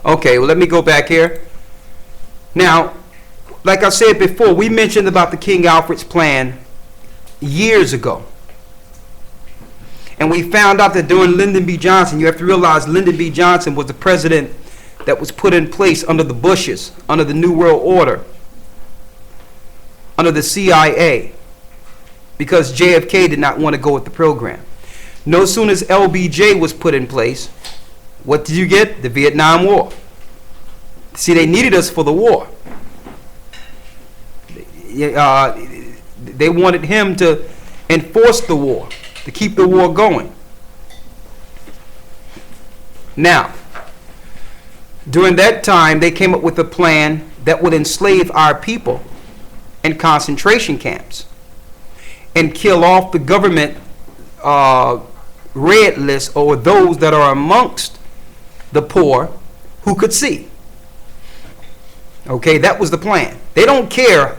Okay, well, let me go back here. Now, like I said before, we mentioned about the King Alfred's plan years ago. And we found out that during Lyndon B. Johnson, you have to realize Lyndon B. Johnson was the president that was put in place under the Bushes, under the New World Order, under the CIA, because JFK did not want to go with the program. No sooner as LBJ was put in place, what did you get? The Vietnam War. See, they needed us for the war. They wanted him to enforce the war, to keep the war going. Now, during that time, they came up with a plan that would enslave our people in concentration camps and kill off the government red list, or those that are amongst the poor who could see. Okay, that was the plan. They don't care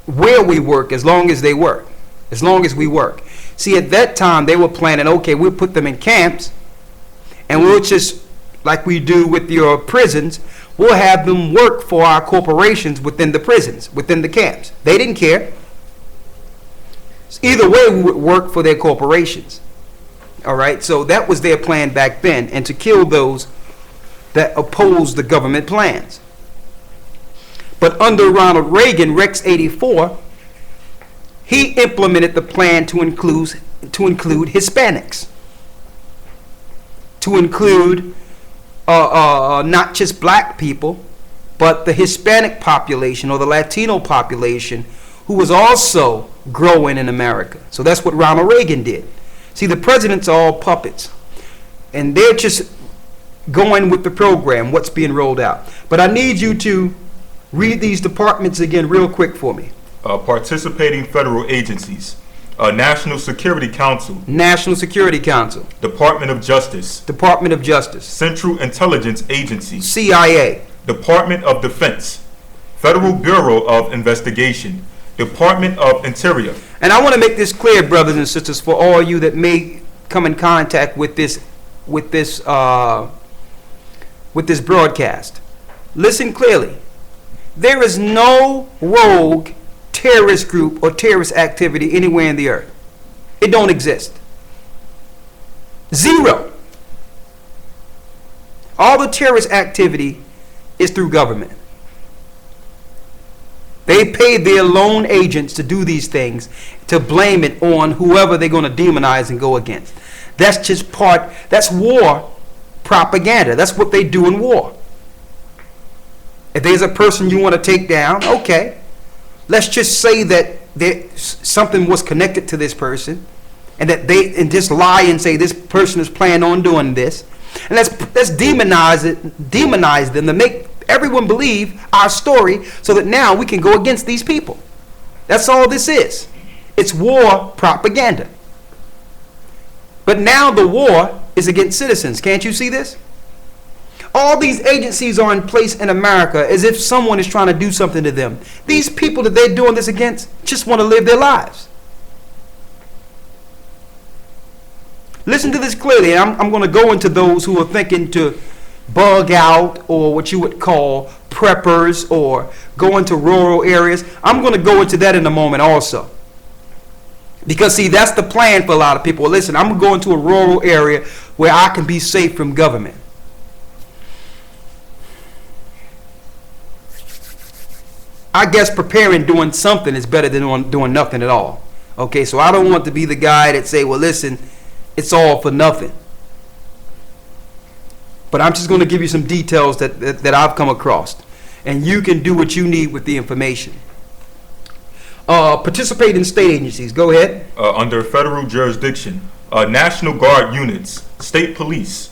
where we work, as long as they work, as long as we work. See, at that time they were planning, okay, we'll put them in camps, and we'll just, like we do with your prisons, we'll have them work for our corporations within the prisons, within the camps. They didn't care. Either way, we would work for their corporations. All right, so that was their plan back then, and to kill those that opposed the government plans. But under Ronald Reagan, Rex 84, he implemented the plan to include Hispanics, to include not just black people, but the Hispanic population or the Latino population, who was also growing in America. So that's what Ronald Reagan did. See, the presidents are all puppets, and they're just going with the program, what's being rolled out. But I need you to read these departments again real quick for me. Participating federal agencies. National Security Council. National Security Council. Department of Justice. Department of Justice. Central Intelligence Agency. CIA. Department of Defense. Federal Bureau of Investigation. Department of Interior. And I want to make this clear, brothers and sisters, for all you that may come in contact with this broadcast. Listen clearly. There is no rogue terrorist group or terrorist activity anywhere in the earth. It don't exist. Zero. All the terrorist activity is through government. They pay their lone agents to do these things, to blame it on whoever they're going to demonize and go against. That's just that's war propaganda. That's what they do in war. If there's a person you want to take down, okay, let's just say that something was connected to this person, and that and just lie and say this person is planning on doing this, and let's demonize them to make everyone believe our story, so that now we can go against these people. That's all this is. It's war propaganda. But now the war is against citizens. Can't you see this? All these agencies are in place in America as if someone is trying to do something to them. These people that they're doing this against just want to live their lives. Listen to this clearly. I'm going to go into those who are thinking to bug out, or what you would call preppers, or go into rural areas. I'm going to go into that in a moment also. Because see, that's the plan for a lot of people. Listen, I'm going to go into a rural area where I can be safe from government. I guess preparing doing something is better than doing nothing at all. Okay, so I don't want to be the guy that say, well, listen, it's all for nothing. But I'm just going to give you some details that I've come across. And you can do what you need with the information. Participate in state agencies. Go ahead. Under federal jurisdiction. National Guard units. State police.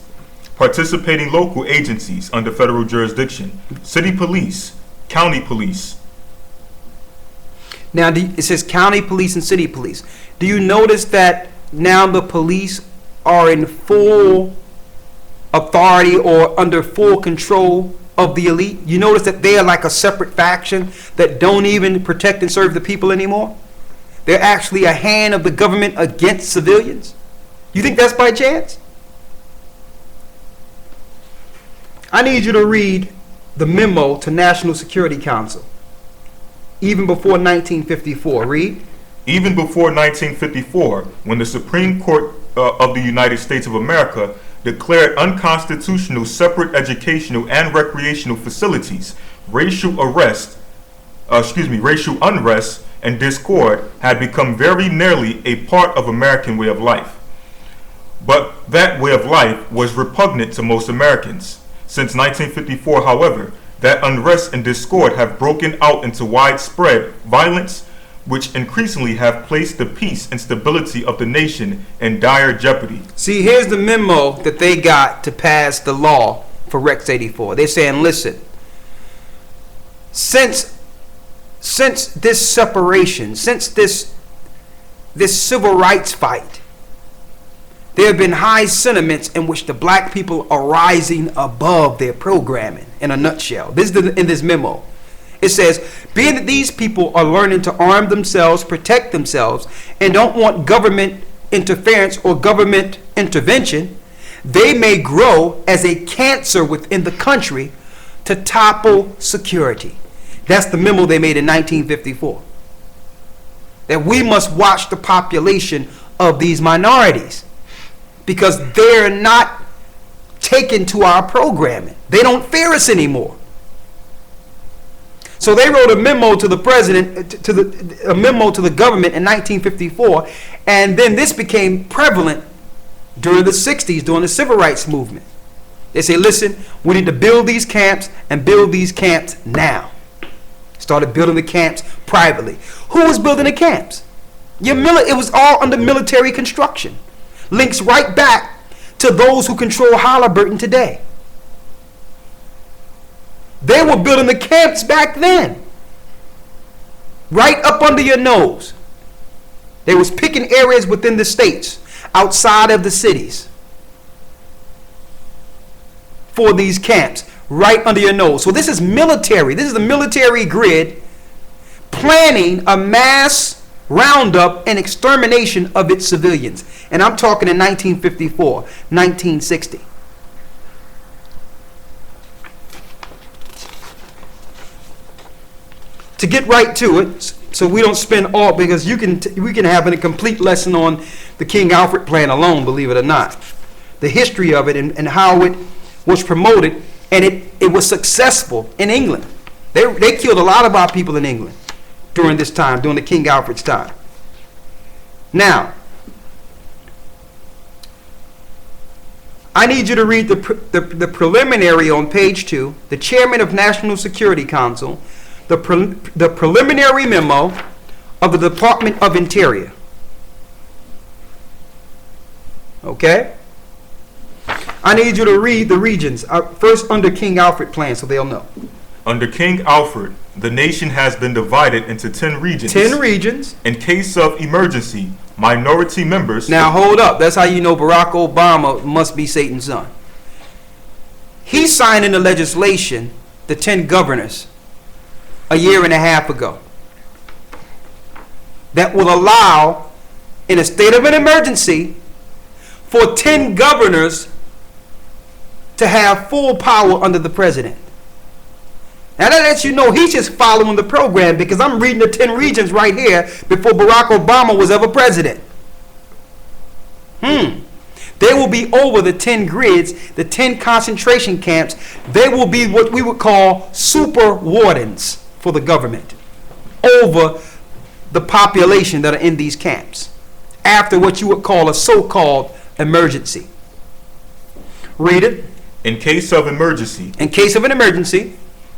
Participating local agencies under federal jurisdiction. City police. County police. Now, it says county police and city police. Do you notice that now the police are in full authority or under full control of the elite? You notice that they are like a separate faction that don't even protect and serve the people anymore? They're actually a hand of the government against civilians? You think that's by chance? I need you to read the memo to National Security Council, even before 1954. Read. Even before 1954, when the Supreme Court of the United States of America declared unconstitutional separate educational and recreational facilities, racial unrest and discord had become very nearly a part of American way of life. But that way of life was repugnant to most Americans. Since 1954, however, that unrest and discord have broken out into widespread violence, which increasingly have placed the peace and stability of the nation in dire jeopardy. See, here's the memo that they got to pass the law for Rex 84. They're saying, listen, since this separation, since this civil rights fight, there have been high sentiments in which the black people are rising above their programming. In a nutshell, this is in this memo. It says, being that these people are learning to arm themselves, protect themselves, and don't want government interference or government intervention, they may grow as a cancer within the country to topple security. That's the memo they made in 1954. That we must watch the population of these minorities because they're not taken to our programming. They don't fear us anymore. So they wrote a memo to the president, a memo to the government in 1954, and then this became prevalent during the 60s, during the civil rights movement. They say, listen, we need to build these camps and build these camps now. Started building the camps privately. Who was building the camps? It was all under military construction. Links right back to those who control Halliburton today. They were building the camps back then. Right up under your nose. They was picking areas within the states, outside of the cities, for these camps, right under your nose. So this is military. This is the military grid planning a mass roundup and extermination of its civilians. And I'm talking in 1954, 1960. To get right to it, so we don't spend all, because we can have a complete lesson on the King Alfred plan alone, believe it or not. The history of it and how it was promoted, and it was successful in England. They killed a lot of our people in England during this time, during the King Alfred's time. Now, I need you to read the preliminary on page 2, the chairman of National Security Council, the preliminary memo of the Department of Interior. Okay? I need you to read the regions. First under King Alfred plan so they'll know. Under King Alfred, the nation has been divided into 10 regions. 10 regions. In case of emergency, minority members... Now hold up. That's how you know Barack Obama must be Satan's son. He signed into legislation the 10 governors a year and a half ago that will allow, in a state of an emergency, for 10 governors to have full power under the president. Now that lets you know he's just following the program, because I'm reading the 10 regions right here before Barack Obama was ever president. They will be over the 10 grids, the 10 concentration camps. They will be what we would call super wardens for the government over the population that are in these camps after what you would call a so-called emergency. Read it. In case of emergency. In case of an emergency.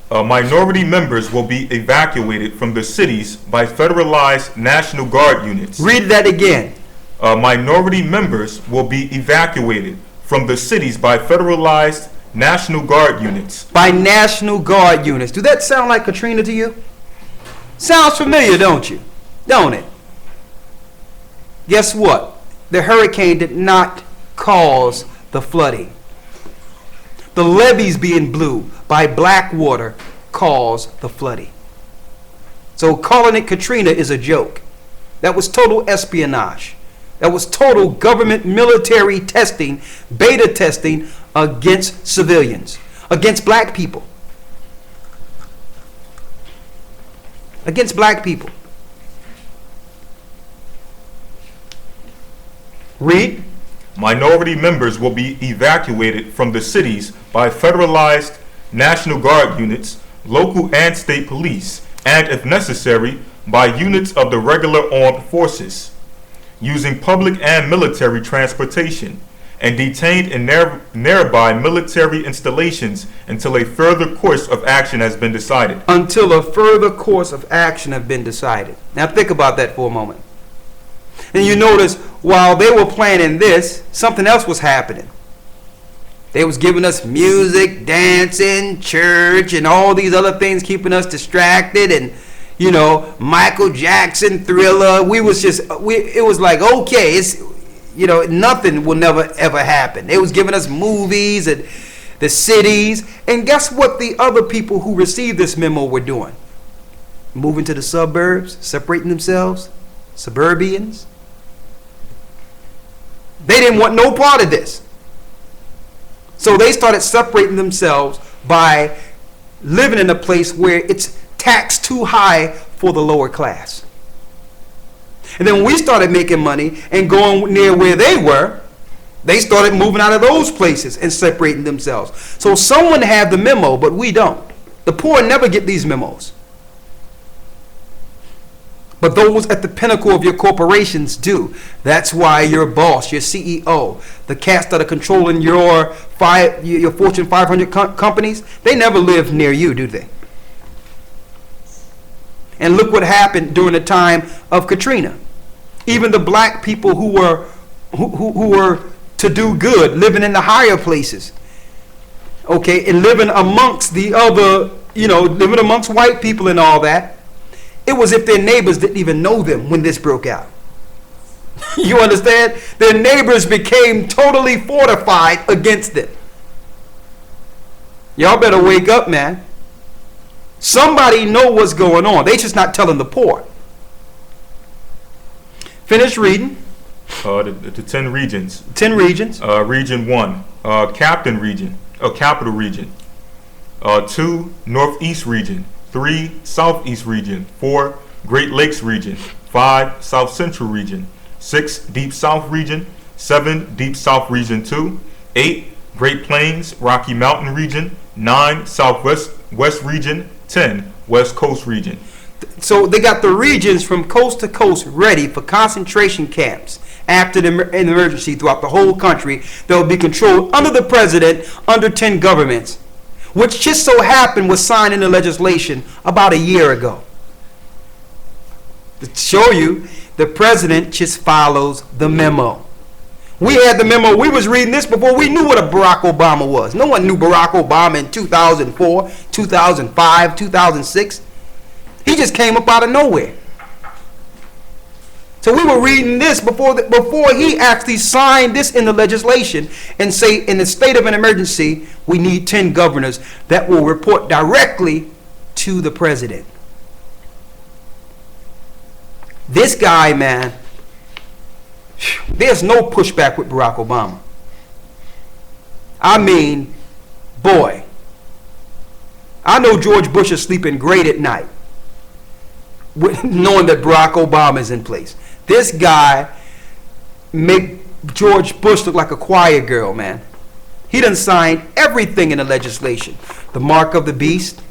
Minority members will be evacuated from the cities by federalized National Guard units. Read that again. Minority members will be evacuated from the cities by federalized National Guard units. By National Guard units. Do that sound like Katrina to you? Sounds familiar, don't you? Don't it? Guess what? The hurricane did not cause the flooding. The levees being blew by black water caused the flooding. So calling it Katrina is a joke. That was total espionage. That was total government military testing, beta testing against civilians, against black people. Against black people. Read. Minority members will be evacuated from the cities by federalized National Guard units, local and state police, and if necessary, by units of the regular armed forces, using public and military transportation, and detained in nearby military installations until a further course of action has been decided. Until a further course of action have been decided. Now think about that for a moment. And you notice while they were planning this, something else was happening. They was giving us music, dancing, church, and all these other things, keeping us distracted, and you know, Michael Jackson, Thriller. It was like, okay, it's, you know, nothing will never ever happen. They was giving us movies and the cities, and guess what the other people who received this memo were doing? Moving to the suburbs, separating themselves, suburbians. They didn't want no part of this. So they started separating themselves by living in a place where it's taxed too high for the lower class. And then when we started making money and going near where they were, they started moving out of those places and separating themselves. So someone had the memo, but we don't. The poor never get these memos. But those at the pinnacle of your corporations do. That's why your boss, your CEO, the cats that are controlling your Fortune 500 companies, they never live near you, do they? And look what happened during the time of Katrina. Even the black people who were to do good, living in the higher places, okay, and living amongst the other, you know, living amongst white people and all that, it was if their neighbors didn't even know them when this broke out. You understand? Their neighbors became totally fortified against them. Y'all better wake up, man. Somebody know what's going on. They just not telling the poor. Finish reading. The 10 regions. 10 regions. Region 1, Capital Region. 2, Northeast Region. 3, Southeast Region. 4, Great Lakes Region. 5, South Central Region. 6, Deep South Region. 7, Deep South Region 2. 8, Great Plains, Rocky Mountain Region. 9, Southwest Region. 10, West Coast Region. So they got the regions from coast to coast ready for concentration camps after an emergency throughout the whole country that will be controlled under the president, under 10 governments, which just so happened was signed into legislation about a year ago. To show you, the president just follows the memo. We had the memo. We was reading this before we knew what a Barack Obama was. No one knew Barack Obama in 2004, 2005, 2006. He just came up out of nowhere. So we were reading this before he actually signed this in the legislation and say in the state of an emergency, we need 10 governors that will report directly to the president. This guy, man, there's no pushback with Barack Obama. I mean, boy, I know George Bush is sleeping great at night knowing that Barack Obama is in place. This guy make George Bush look like a choir girl, man. He done signed everything in the legislation. The mark of the beast,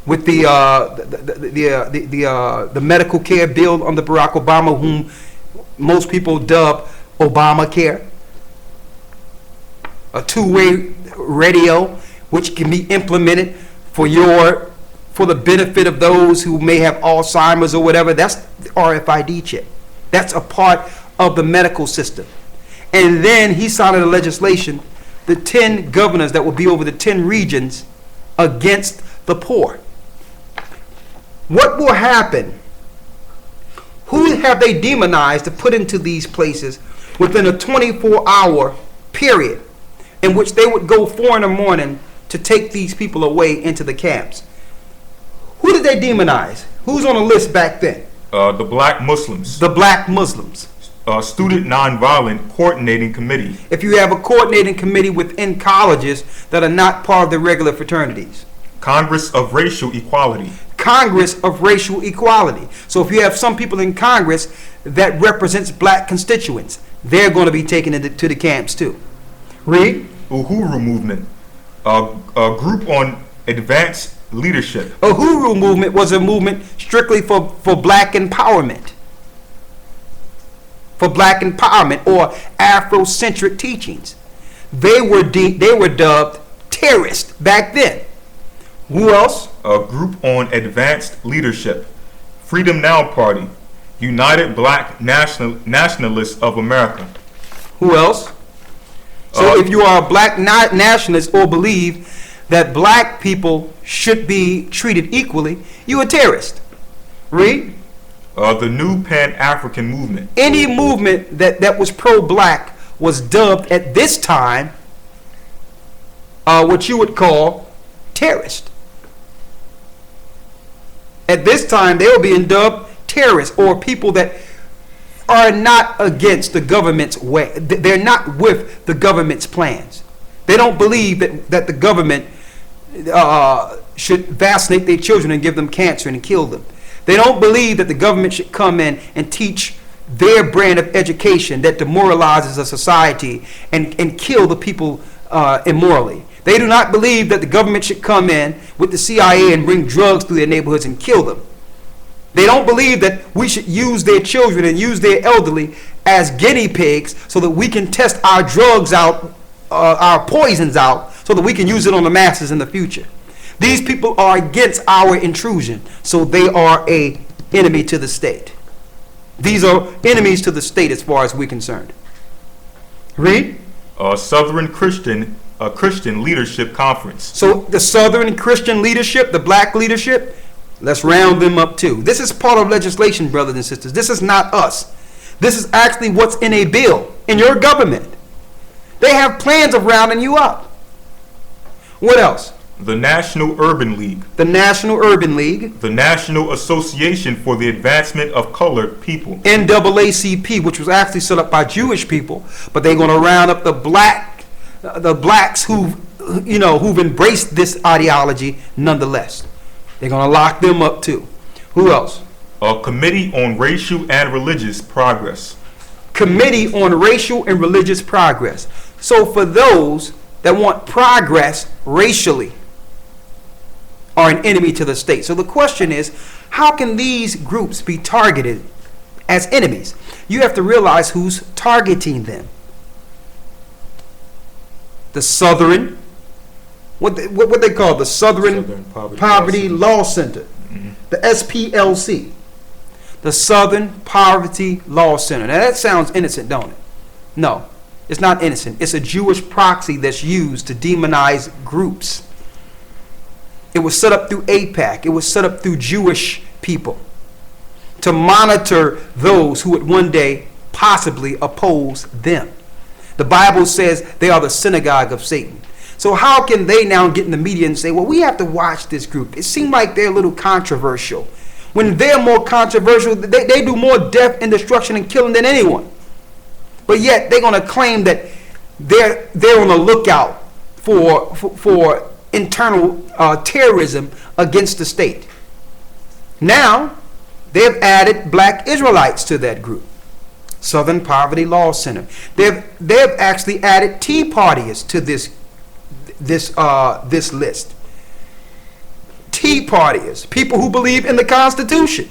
with the medical care bill under Barack Obama, whom most people dub Obamacare. A two-way radio, which can be implemented for the benefit of those who may have Alzheimer's or whatever. That's the RFID chip. That's a part of the medical system. And then he signed a legislation, the 10 governors that will be over the 10 regions against the poor. What will happen? Who have they demonized to put into these places within a 24-hour period in which they would go 4 in the morning to take these people away into the camps? Who did they demonize? Who's on the list back then? The black Muslims. The black Muslims. Student Nonviolent Coordinating Committee. If you have a coordinating committee within colleges that are not part of the regular fraternities. Congress of Racial Equality. Congress of Racial Equality. So if you have some people in Congress that represents black constituents, they're going to be taken to the camps too. Read. Uhuru Movement, a group on advanced leadership. Uhuru Movement was a movement strictly for black empowerment. For black empowerment or Afrocentric teachings. They were dubbed terrorists back then. Who else? A group on advanced leadership. Freedom Now Party. United Black Nationalists of America. Who else? So if you are a black nationalist or believe that black people should be treated equally, you're a terrorist. Read. The New Pan-African Movement. Any movement that was pro-black was dubbed at this time what you would call terrorist. At this time, they were being dubbed terrorists or people that are not against the government's way. They're not with the government's plans. They don't believe that the government should vaccinate their children and give them cancer and kill them. They don't believe that the government should come in and teach their brand of education that demoralizes a society and kill the people immorally. They do not believe that the government should come in with the CIA and bring drugs through their neighborhoods and kill them. They don't believe that we should use their children and use their elderly as guinea pigs so that we can test our drugs out, our poisons out, so that we can use it on the masses in the future. These people are against our intrusion, so they are an enemy to the state. These are enemies to the state as far as we're concerned. Read. Southern Christian Leadership Conference. So the Southern Christian leadership, the black leadership, let's round them up too. This is part of legislation, brothers and sisters. This is not us. This is actually what's in a bill in your government. They have plans of rounding you up. What else? The National Urban League. The National Urban League. The National Association for the Advancement of Colored People. NAACP, which was actually set up by Jewish people, but they're going to round up the blacks who've embraced this ideology nonetheless. They're going to lock them up too. Who else? A Committee on Racial and Religious Progress. Committee on Racial and Religious Progress. So for those that want progress racially are an enemy to the state. So the question is, how can these groups be targeted as enemies? You have to realize who's targeting them. The Southern, what they call the Southern Poverty Law Center, mm-hmm. The SPLC, the Southern Poverty Law Center. Now that sounds innocent, don't it? No, it's not innocent. It's a Jewish proxy that's used to demonize groups. It was set up through AIPAC. It was set up through Jewish people to monitor those who would one day possibly oppose them. The Bible says they are the synagogue of Satan. So how can they now get in the media and say, well, we have to watch this group? It seemed like they're a little controversial. When they're more controversial, they do more death and destruction and killing than anyone. But yet they're going to claim that they're on the lookout for internal terrorism against the state. Now, they've added black Israelites to that group. Southern Poverty Law Center. They've actually added Tea Partiers to this list. Tea Partiers, people who believe in the Constitution,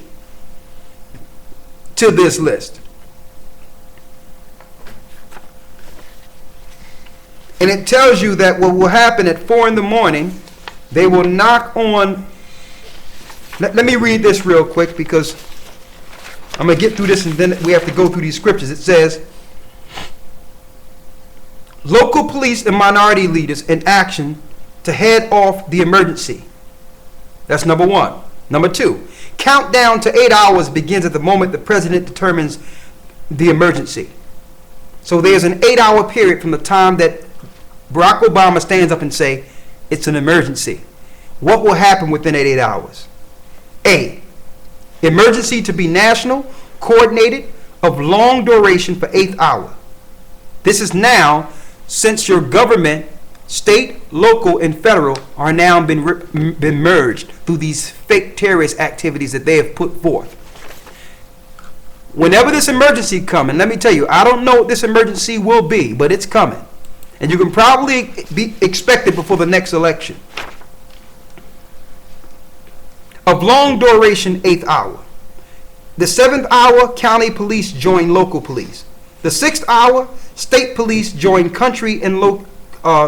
to this list. And it tells you that what will happen at 4 a.m, they will knock on. Let me read this real quick because I'm going to get through this and then we have to go through these scriptures. It says, local police and minority leaders in action to head off the emergency. That's number 1. Number 2, countdown to 8 hours begins at the moment the president determines the emergency. So there's an 8-hour period from the time that Barack Obama stands up and say, it's an emergency. What will happen within 8 hours? A, emergency to be national, coordinated, of long duration for 8th hour. This is now, since your government, state, local, and federal, are now been merged through these fake terrorist activities that they have put forth. Whenever this emergency comes, and let me tell you, I don't know what this emergency will be, but it's coming. And you can probably be expected before the next election. Of long duration, 8th hour. The 7th hour, county police join local police. The 6th hour, state police join country and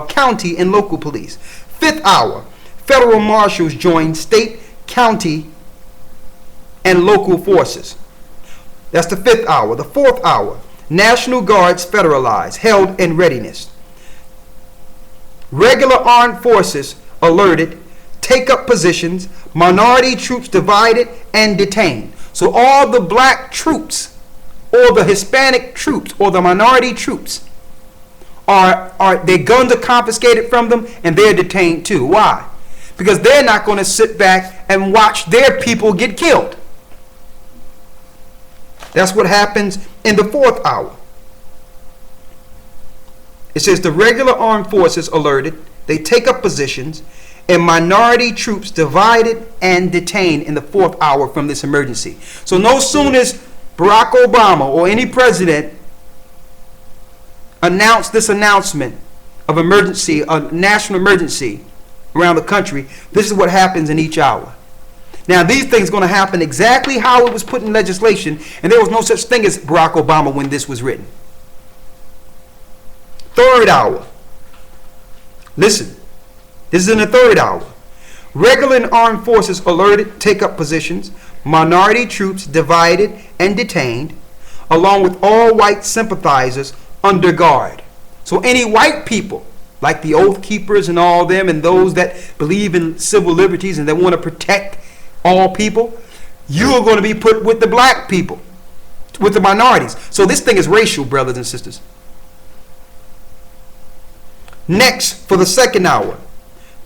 county and local police. 5th hour, federal marshals join state, county, and local forces. That's the 5th hour. The 4th hour, National Guards federalized, held in readiness. Regular armed forces alerted, take up positions, minority troops divided and detained. So all the black troops or the Hispanic troops or the minority troops their guns are confiscated from them and they're detained too. Why? Because they're not going to sit back and watch their people get killed. That's what happens in the 4th hour. It says the regular armed forces alerted, they take up positions, and minority troops divided and detained in the 4th hour from this emergency. So no sooner as Barack Obama or any president announced this announcement of emergency, a national emergency around the country, this is what happens in each hour. Now these things are going to happen exactly how it was put in legislation, and there was no such thing as Barack Obama when this was written. 3rd hour. Listen, this is in the 3rd hour. Regular and armed forces alerted, take up positions, minority troops divided and detained, along with all white sympathizers under guard. So any white people, like the Oath Keepers and all them, and those that believe in civil liberties and that want to protect all people, you are going to be put with the black people, with the minorities. So this thing is racial, brothers and sisters. Next, for the 2nd hour,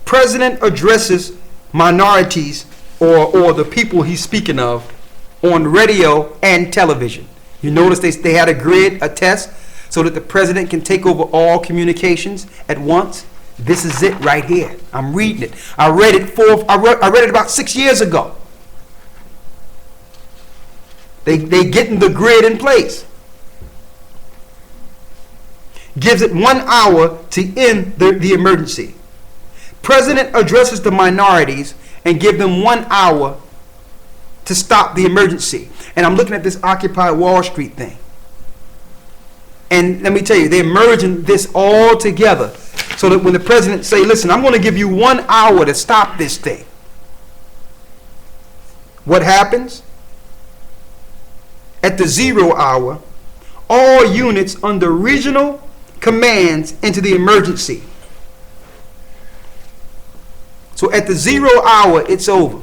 President addresses minorities or the people he's speaking of on radio and television. You notice they had a grid, a test, so that the president can take over all communications at once. This is it right here. I'm reading it. I read it about 6 years ago. They getting the grid in place. Gives it 1 hour to end the emergency. President addresses the minorities and give them 1 hour to stop the emergency. And I'm looking at this Occupy Wall Street thing. And let me tell you, they're merging this all together so that when the president say, listen, I'm going to give you 1 hour to stop this thing. What happens? At the 0 hour, all units under regional commands into the emergency. So at the 0 hour, it's over.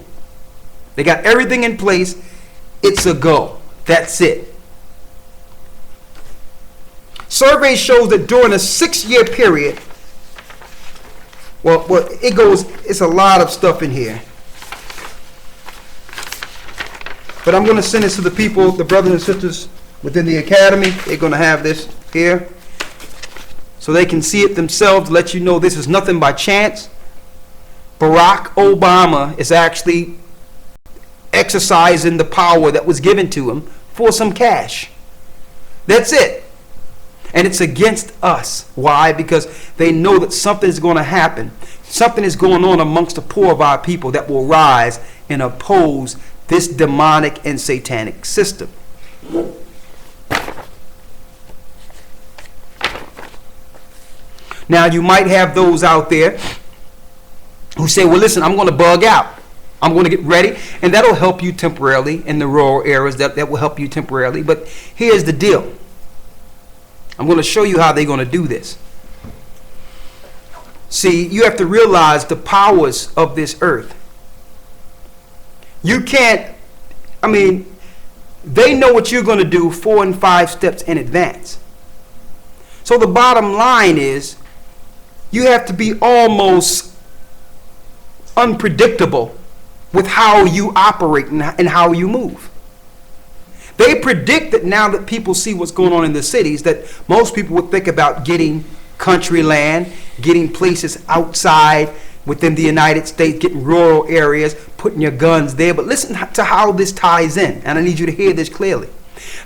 They got everything in place. It's a go. That's it. Survey shows that during a 6-year period, it's a lot of stuff in here. But I'm going to send this to the people, the brothers and sisters within the academy. They're going to have this here so they can see it themselves, let you know this is nothing by chance. Barack Obama is actually exercising the power that was given to him for some cash. That's it. And it's against us. Why? Because they know that something is going to happen. Something is going on amongst the poor of our people that will rise and oppose this demonic and satanic system. Now, you might have those out there who say, well, listen, I'm going to bug out. I'm going to get ready. And that'll help you temporarily in the rural areas. That will help you temporarily. But here's the deal. I'm going to show you how they're going to do this. See, you have to realize the powers of this earth. You can't, they know what you're going to do 4 and 5 steps in advance. So the bottom line is, you have to be almost unpredictable with how you operate and how you move. They predict that now that people see what's going on in the cities, that most people would think about getting country land, getting places outside within the United States, getting rural areas, putting your guns there. But listen to how this ties in, and I need you to hear this clearly.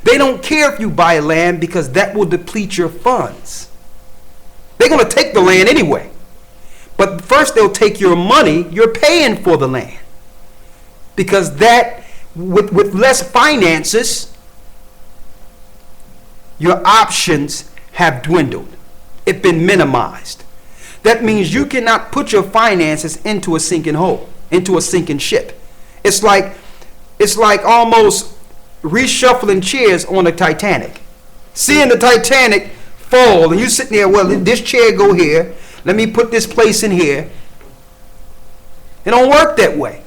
They don't care if you buy land because that will deplete your funds. They're going to take the land anyway. But first they'll take your money you're paying for the land. Because that, with less finances, your options have dwindled. It's been minimized. That means you cannot put your finances into a sinking hole, into a sinking ship. It's like almost reshuffling chairs on the Titanic. Seeing the Titanic fall, and you sitting there, well, this chair go here, let me put this place in here. It don't work that way.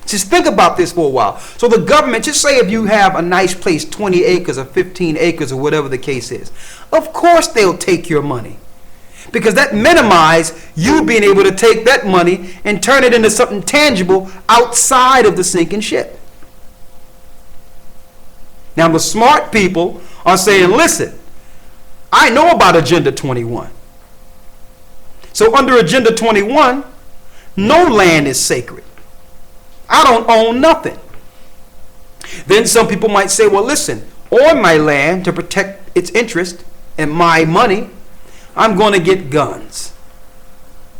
Just think about this for a while. So the government, just say if you have a nice place, 20 acres or 15 acres or whatever the case is, of course they'll take your money. Because that minimizes you being able to take that money and turn it into something tangible outside of the sinking ship. Now the smart people are saying, listen, I know about Agenda 21. So under Agenda 21, no land is sacred. I don't own nothing. Then some people might say, well, listen, on my land, to protect its interest and my money, I'm going to get guns.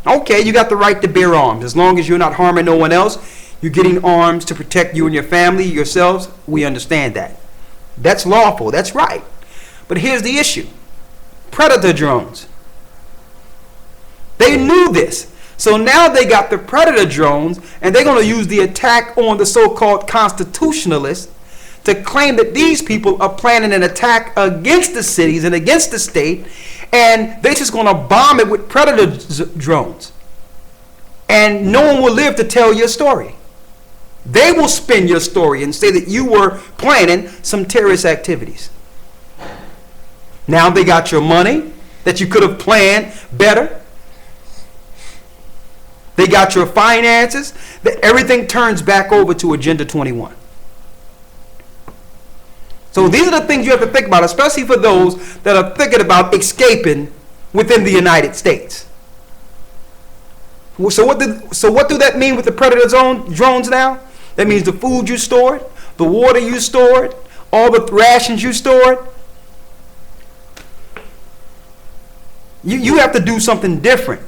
Okay, you got the right to bear arms. As long as you're not harming no one else, you're getting arms to protect you and your family, yourselves, we understand that. That's lawful, that's right. But here's the issue. Predator drones. They knew this. So now they got the Predator drones, and they're going to use the attack on the so-called constitutionalists to claim that these people are planning an attack against the cities and against the state, and they're just going to bomb it with Predator drones. And no one will live to tell your story. They will spin your story and say that you were planning some terrorist activities. Now they got your money that you could have planned better. They got your finances. Everything turns back over to Agenda 21. So these are the things you have to think about, especially for those that are thinking about escaping within the United States. So what do that mean with the Predator drones now? That means the food you stored, the water you stored, all the rations you stored. You have to do something different.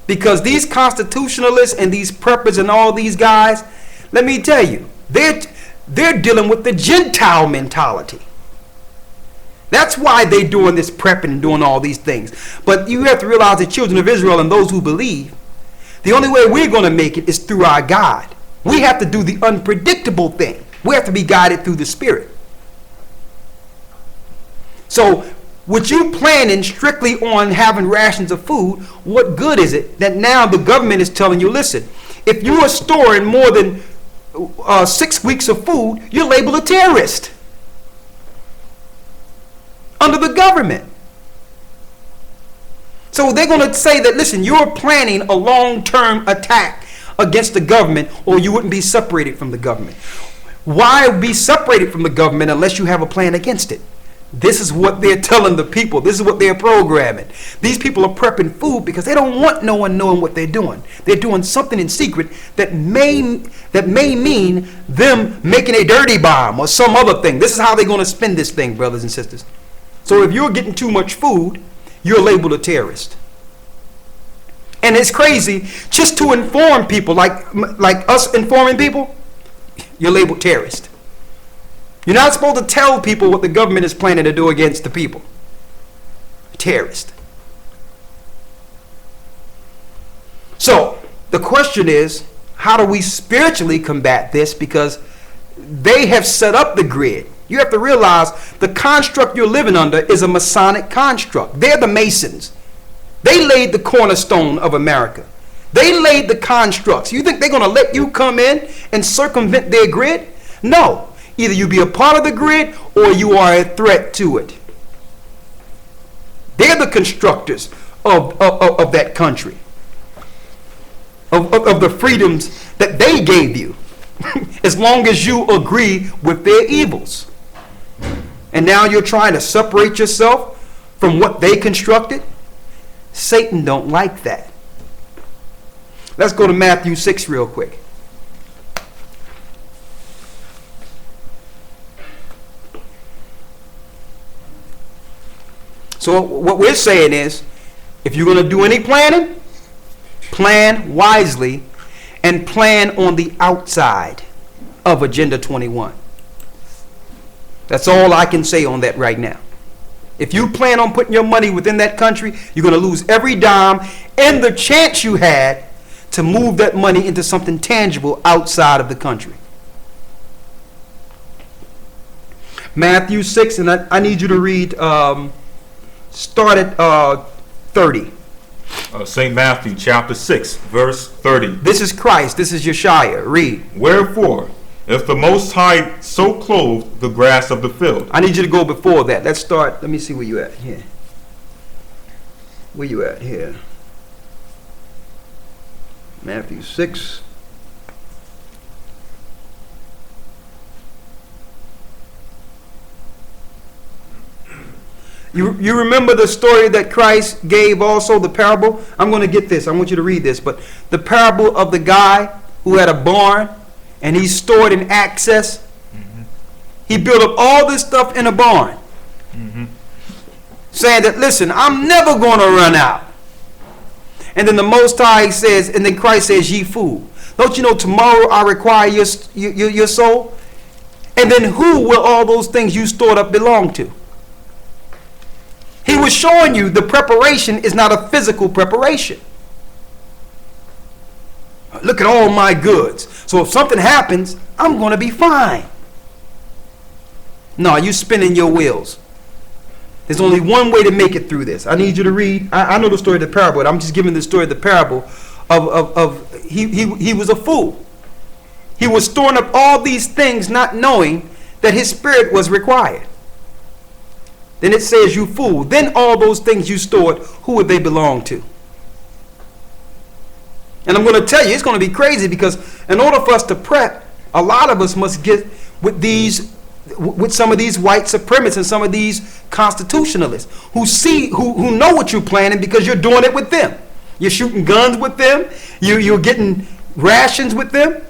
Because these constitutionalists and these preppers and all these guys, let me tell you, they're dealing with the Gentile mentality. That's why they're doing this prepping and doing all these things. But you have to realize the children of Israel and those who believe, the only way we're going to make it is through our God. We have to do the unpredictable thing. We have to be guided through the Spirit. So, with you planning strictly on having rations of food, what good is it that now the government is telling you, listen, if you are storing more than 6 weeks of food, you're labeled a terrorist under the government. So they're going to say that, listen, you're planning a long-term attack against the government, or you wouldn't be separated from the government. Why be separated from the government unless you have a plan against it? This is what they're telling the people. This is what they're programming. These people are prepping food because they don't want no one knowing what they're doing. They're doing something in secret that may mean them making a dirty bomb or some other thing. This is how they're going to spin this thing, brothers and sisters. So if you're getting too much food, you're labeled a terrorist. And it's crazy, just to inform people, like us informing people, you're labeled terrorist. You're not supposed to tell people what the government is planning to do against the people. Terrorist. So, the question is, how do we spiritually combat this? Because they have set up the grid. You have to realize the construct you're living under is a Masonic construct. They're the Masons. They laid the cornerstone of America. They laid the constructs. You think they're going to let you come in and circumvent their grid? No. Either you be a part of the grid or you are a threat to it. They're the constructors of that country, of the freedoms that they gave you, as long as you agree with their evils. and now you're trying to separate yourself from what they constructed? Satan don't like that. Let's go to Matthew 6 real quick. So what we're saying is, if you're going to do any planning, plan wisely and plan on the outside of Agenda 21. That's all I can say on that right now. If you plan on putting your money within that country, you're going to lose every dime and the chance you had to move that money into something tangible outside of the country. Matthew 6, and I need you to read, start at 30. St. Matthew chapter 6, verse 30. This is Christ. This is Yeshua. Read. Wherefore, if the Most High so clothe the grass of the field. I need you to go before that. Let's start. Let me see where you at here. Where you at here? Matthew 6. You remember the story that Christ gave also, the parable? I'm going to get this. I want you to read this. But the parable of the guy who had a barn and he stored in access. Mm-hmm. He built up all this stuff in a barn. Mm-hmm. Saying that, listen, I'm never going to run out. And then the Most High says, and then Christ says, ye fool. Don't you know tomorrow I require your soul? And then who will all those things you stored up belong to? He was showing you the preparation is not a physical preparation. Look at all my goods. So if something happens, I'm going to be fine. No, you're spinning your wheels. There's only one way to make it through this. I need you to read. I know the story of the parable, but I'm just giving the story of the parable of he was a fool. He was storing up all these things not knowing that his spirit was required. Then it says, you fool. Then all those things you stored, who would they belong to? And I'm going to tell you, it's going to be crazy because in order for us to prep, a lot of us must get with some of these white supremacists and some of these constitutionalists who know what you're planning because you're doing it with them. You're shooting guns with them. You're getting rations with them.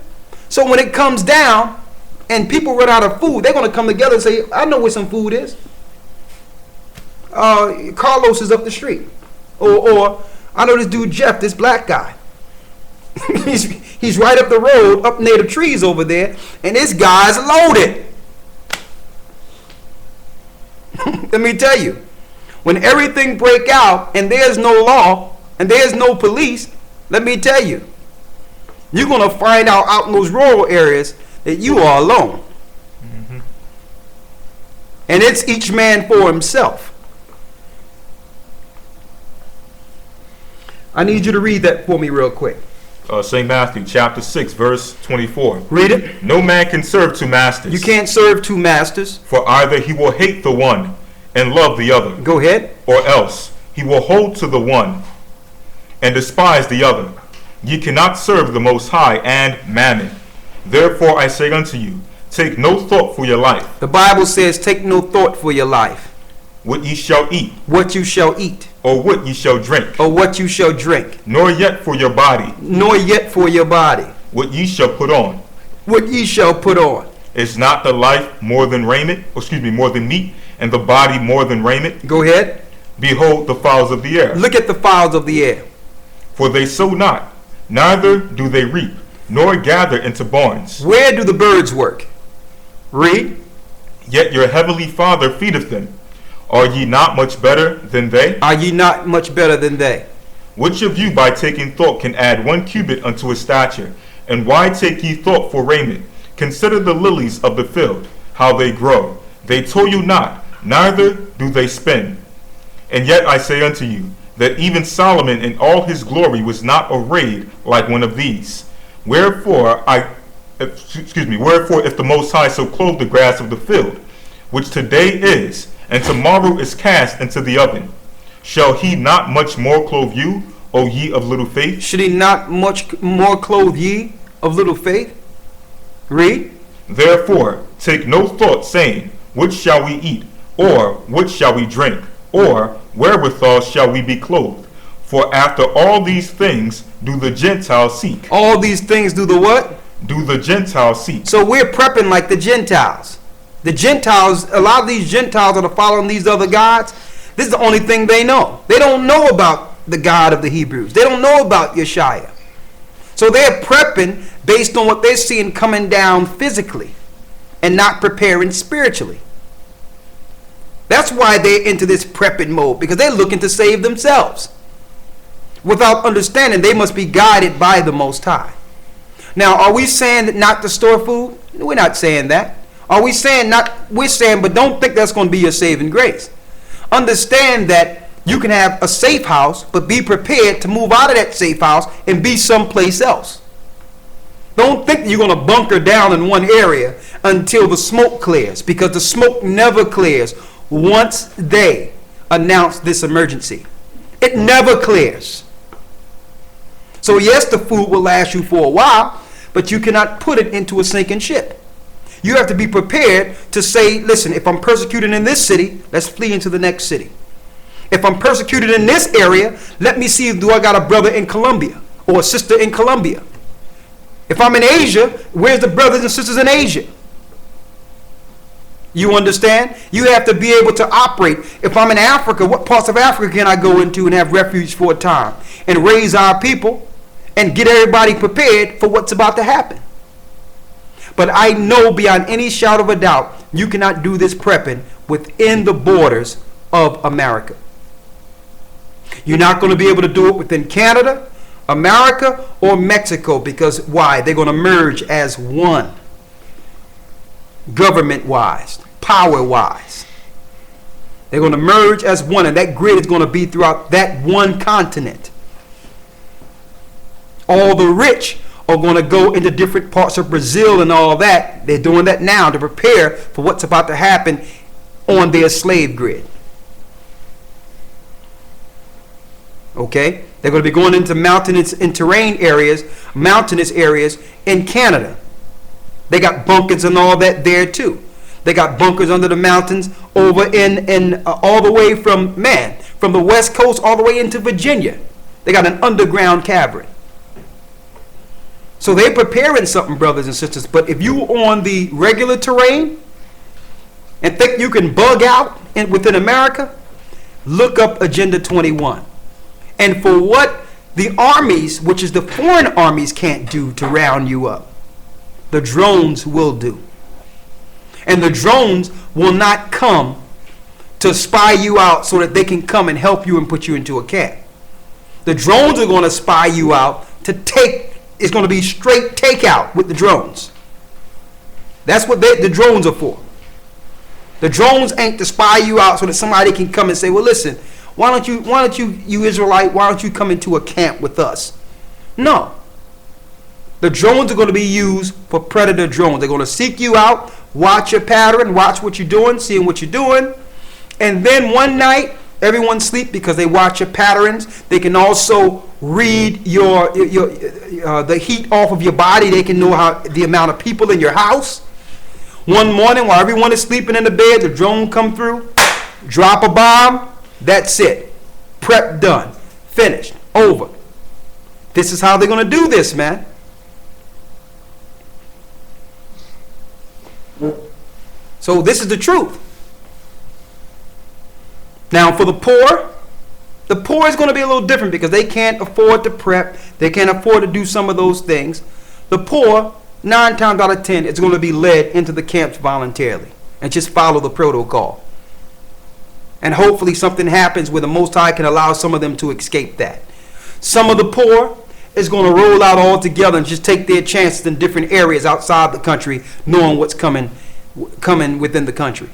So when it comes down and people run out of food, they're going to come together and say, I know where some food is. Carlos is up the street. Or I know this dude Jeff, this black guy. he's right up the road, up near the trees over there, and this guy's loaded. Let me tell you, when everything break out and there's no law and there's no police, let me tell you, you're going to find out in those rural areas that you are alone. Mm-hmm. And it's each man for himself. I need you to read that for me real quick. St. Matthew chapter 6, verse 24. Read it. No man can serve two masters. You can't serve two masters. For either he will hate the one and love the other. Go ahead. Or else he will hold to the one and despise the other. Ye cannot serve the Most High and mammon. Therefore I say unto you, take no thought for your life. The Bible says, take no thought for your life. What ye shall eat. What you shall eat. Or what ye shall drink. Or what you shall drink. Nor yet for your body. Nor yet for your body. What ye shall put on. What ye shall put on. Is not the life more than raiment? More than meat, and the body more than raiment? Go ahead. Behold the fowls of the air. Look at the fowls of the air. For they sow not, neither do they reap, nor gather into barns. Where do the birds work? Read. Yet your heavenly Father feedeth them. Are ye not much better than they? Are ye not much better than they? Which of you by taking thought can add 1 cubit unto his stature? And why take ye thought for raiment? Consider the lilies of the field, how they grow. They toil not, neither do they spin. And yet I say unto you, that even Solomon in all his glory was not arrayed like one of these. Wherefore if the Most High so clothe the grass of the field, which today is, and tomorrow is cast into the oven, shall he not much more clothe you, O ye of little faith? Should he not much more clothe ye of little faith? Read. Therefore take no thought, saying, what shall we eat, Or what shall we drink? Or wherewithal shall we be clothed? For after all these things do the Gentiles seek. All these things do the what? Do the Gentiles seek. So we're prepping like the Gentiles. The Gentiles, a lot of these Gentiles that are following these other gods, this is the only thing they know. They don't know about the God of the Hebrews. They don't know about Yeshua. So they're prepping based on what they're seeing coming down physically and not preparing spiritually. That's why they're into this prepping mode, because they're looking to save themselves. Without understanding, they must be guided by the Most High. Now, are we saying that not to store food? We're not saying that. Are we saying not? We're saying, but don't think that's going to be your saving grace. Understand that you can have a safe house, but be prepared to move out of that safe house and be someplace else. Don't think you're going to bunker down in one area until the smoke clears, because the smoke never clears once they announce this emergency. It never clears. So yes, the food will last you for a while, but you cannot put it into a sinking ship. You have to be prepared to say, listen, if I'm persecuted in this city, let's flee into the next city. If I'm persecuted in this area, let me see, do I got a brother in Colombia or a sister in Colombia? If I'm in Asia, where's the brothers and sisters in Asia? You understand? You have to be able to operate. If I'm in Africa, what parts of Africa can I go into and have refuge for a time and raise our people and get everybody prepared for what's about to happen? But I know beyond any shadow of a doubt, you cannot do this prepping within the borders of America. You're not going to be able to do it within Canada, America, or Mexico, because why? They're going to merge as one. Government-wise, power-wise. They're going to merge as one, and that grid is going to be throughout that one continent. All the rich are going to go into different parts of Brazil and all that. They're doing that now to prepare for what's about to happen on their slave grid. Okay? They're going to be going into mountainous and mountainous areas in Canada. They got bunkers and all that there too. They got bunkers under the mountains over in all the way from the West Coast all the way into Virginia. They got an underground cavern. So they're preparing something, brothers and sisters. But if you on the regular terrain and think you can bug out within America, look up Agenda 21. And for what the armies, which is the foreign armies, can't do to round you up, the drones will do. And the drones will not come to spy you out so that they can come and help you and put you into a camp. The drones are going to spy you out to take. It's going to be straight takeout with the drones. That's what the drones are for. The drones ain't to spy you out so that somebody can come and say, well, listen, why don't you Israelite, why don't you come into a camp with us? No. The drones are going to be used for predator drones. They're going to seek you out, watch your pattern, watch what you're doing, seeing what you're doing. And then one night, everyone sleep because they watch your patterns. They can also read the heat off of your body. They can know the amount of people in your house. One morning while everyone is sleeping in the bed, the drone come through, drop a bomb. That's it. Prep done. Finished. Over. This is how they're going to do this, man. So this is the truth. Now for the poor is going to be a little different because they can't afford to prep. They can't afford to do some of those things. The poor, 9 times out of 10, is going to be led into the camps voluntarily and just follow the protocol. And hopefully something happens where the Most High can allow some of them to escape that. Some of the poor is going to roll out all together and just take their chances in different areas outside the country, knowing what's coming within the country.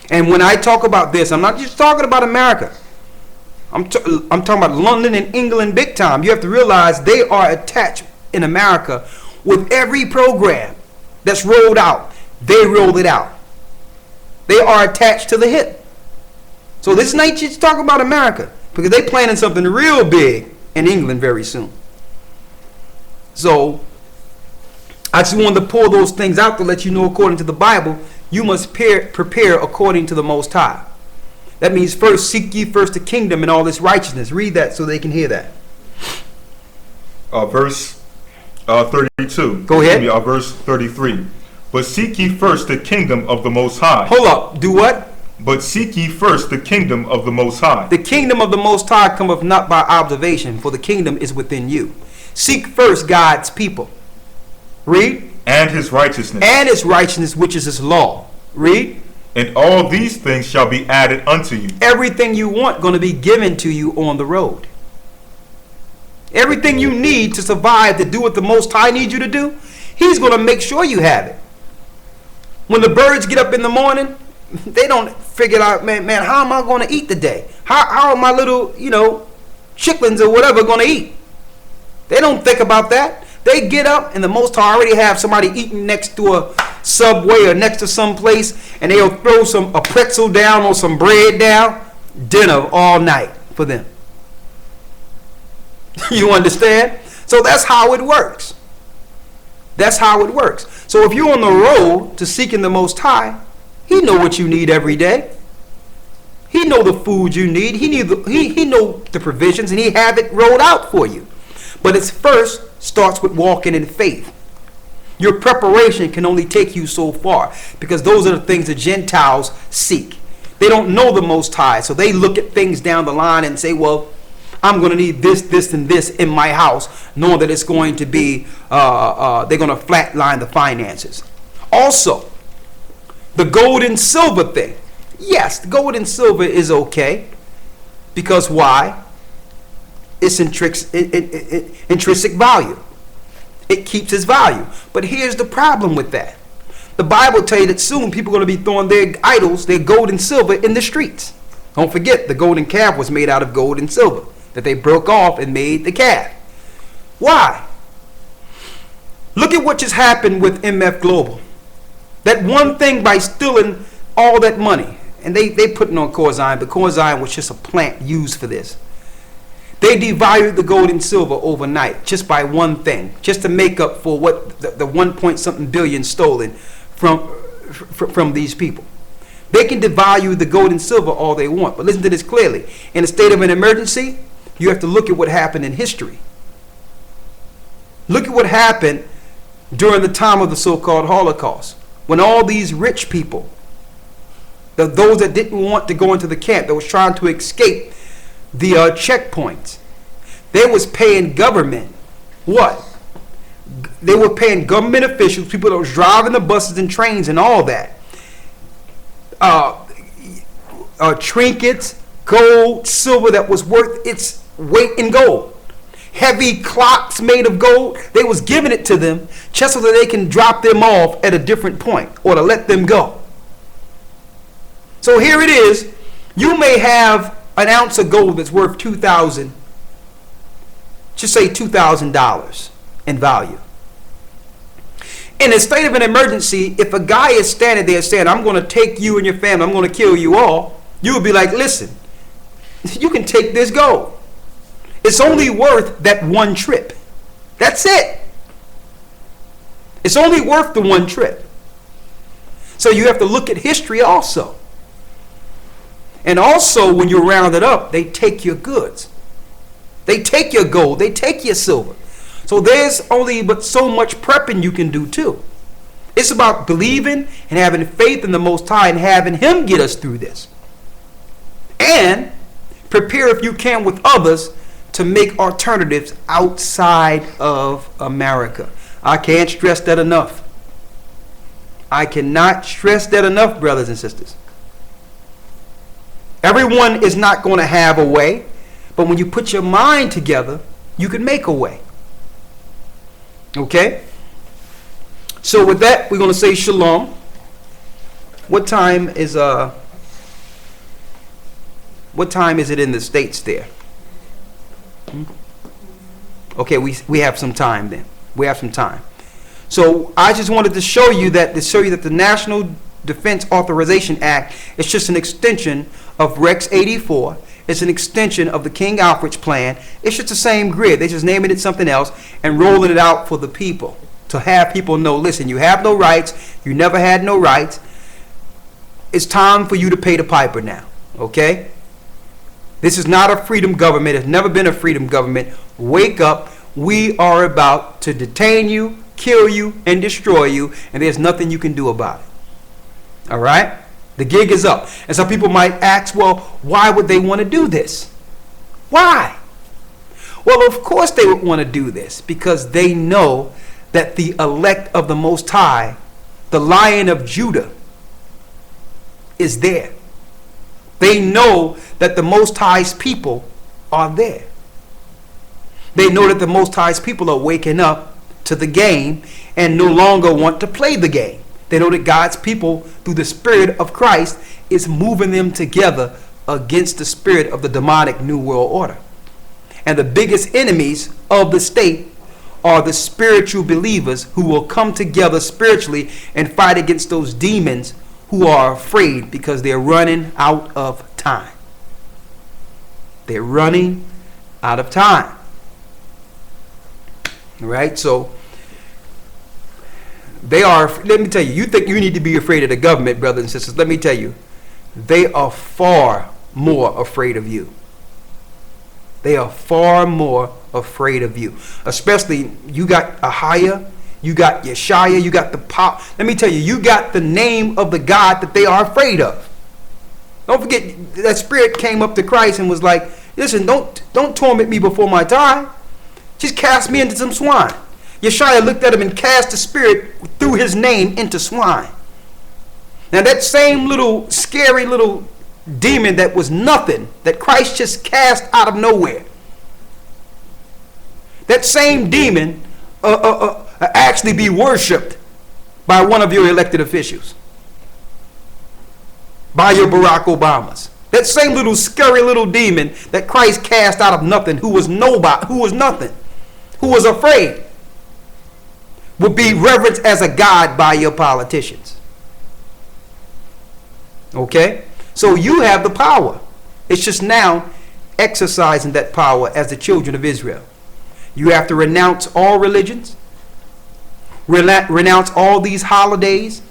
And when I talk about this, I'm not just talking about America. I'm talking about London and England big time. You have to realize they are attached in America with every program that's rolled out. They rolled it out. They are attached to the hip. So this night just talking about America because they're planning something real big in England very soon. So I just wanted to pull those things out to let you know, according to the Bible, you must prepare according to the Most High. That means first, seek ye first the kingdom and all its righteousness. Read that so they can hear that. Verse 32. Go ahead. Verse 33. But seek ye first the kingdom of the Most High. Hold up. Do what? But seek ye first the kingdom of the Most High. The kingdom of the Most High cometh not by observation, for the kingdom is within you. Seek first God's people. Read. And his righteousness. And his righteousness, which is his law. Read. And all these things shall be added unto you. Everything you want going to be given to you on the road. Everything you need to survive, to do what the Most High needs you to do, he's going to make sure you have it. When the birds get up in the morning, they don't figure out, man, how am I going to eat today? How are my little, chicklings or whatever going to eat? They don't think about that. They get up and the Most High already have somebody eating next to a Subway or next to some place, and they'll throw a pretzel down or some bread down. Dinner all night for them. You understand? So that's how it works. That's how it works. So if you're on the road to seeking the Most High, he know what you need every day. He know the food you need. He know the provisions, and he have it rolled out for you. But it first starts with walking in faith. Your preparation can only take you so far, because those are the things the Gentiles seek. They don't know the Most High, so they look at things down the line and say, well, I'm going to need this, this, and this in my house, knowing that it's going to be, they're going to flatline the finances. Also, the gold and silver thing. Yes, the gold and silver is okay. Because why? It's intrinsic value. It keeps its value. But here's the problem with that. The Bible tells you that soon people are going to be throwing their idols, their gold and silver, in the streets. Don't forget, the golden calf was made out of gold and silver that they broke off and made the calf. Why? Look at what just happened with MF Global. That one thing, by stealing all that money, and they putting on Corzine, but Corzine was just a plant used for this. They devalued the gold and silver overnight just by one thing, just to make up for what the 1 point something billion stolen from these people. They can devalue the gold and silver all they want, but listen to this clearly. In a state of an emergency, you have to look at what happened in history. Look at what happened during the time of the so-called Holocaust, when all these rich people, those that didn't want to go into the camp, that was trying to escape the checkpoints, they was paying government what? They were paying government officials, people that was driving the buses and trains and all that, trinkets, gold, silver that was worth its weight in gold. Heavy clocks made of gold, they was giving it to them just so that they can drop them off at a different point or to let them go. So here it is. You may have an ounce of gold that's worth $2,000, just say $2,000 in value. In a state of an emergency, if a guy is standing there saying, I'm going to take you and your family, I'm going to kill you all, you would be like, listen, you can take this gold. It's only worth that one trip. That's it. It's only worth the one trip. So you have to look at history also. And also, when you round it up, they take your goods. They take your gold. They take your silver. So there's only but so much prepping you can do too. It's about believing and having faith in the Most High and having Him get us through this. And prepare, if you can, with others to make alternatives outside of America. I can't stress that enough. I cannot stress that enough, brothers and sisters. Everyone is not going to have a way, but when you put your mind together, you can make a way. Okay? So with that, we're going to say shalom. What time is it in the States there? Okay, we have some time then. We have some time. So I just wanted to show you that the National Defense Authorization Act is just an extension of Rex 84. It's an extension of the King Alfred'S plan. It's just the same grid. They're just naming it something else and rolling it out for the people, to have people know, listen, you have no rights. You never had no rights. it's time for you to pay the piper now. Okay? This is not a freedom government. It's never been a freedom government. Wake up. We are about to detain you, kill you, and destroy you, and there's nothing you can do about it. All right? The gig is up. And some people might ask, well, why would they want to do this? Why? Well, of course they would want to do this because they know that the elect of the Most High, the Lion of Judah, is there. They know that the Most High's people are there. They know that the Most High's people are waking up to the game and no longer want to play the game. They know that God's people, through the Spirit of Christ, is moving them together against the spirit of the demonic New World Order. And the biggest enemies of the state are the spiritual believers who will come together spiritually and fight against those demons who are afraid because they're running out of time. They're running out of time. All right? So they are, let me tell you, you think you need to be afraid of the government, brothers and sisters. Let me tell you, they are far more afraid of you. They are far more afraid of you. Especially, you got Ahiah, you got Yeshaya, you got the power. Let me tell you, you got the name of the God that they are afraid of. Don't forget, that spirit came up to Christ and was like, listen, don't torment me before my time. Just cast me into some swine. Yeshaya looked at him and cast the spirit through his name into swine. Now that same little scary little demon that was nothing, that Christ just cast out of nowhere, that same demon actually be worshipped by one of your elected officials, by your Barack Obamas. That same little scary little demon that Christ cast out of nothing, who was nobody, who was nothing, who was afraid, would be reverenced as a god by your politicians. Okay? So you have the power. It's just now exercising that power as the children of Israel. You have to renounce all religions, renounce all these holidays,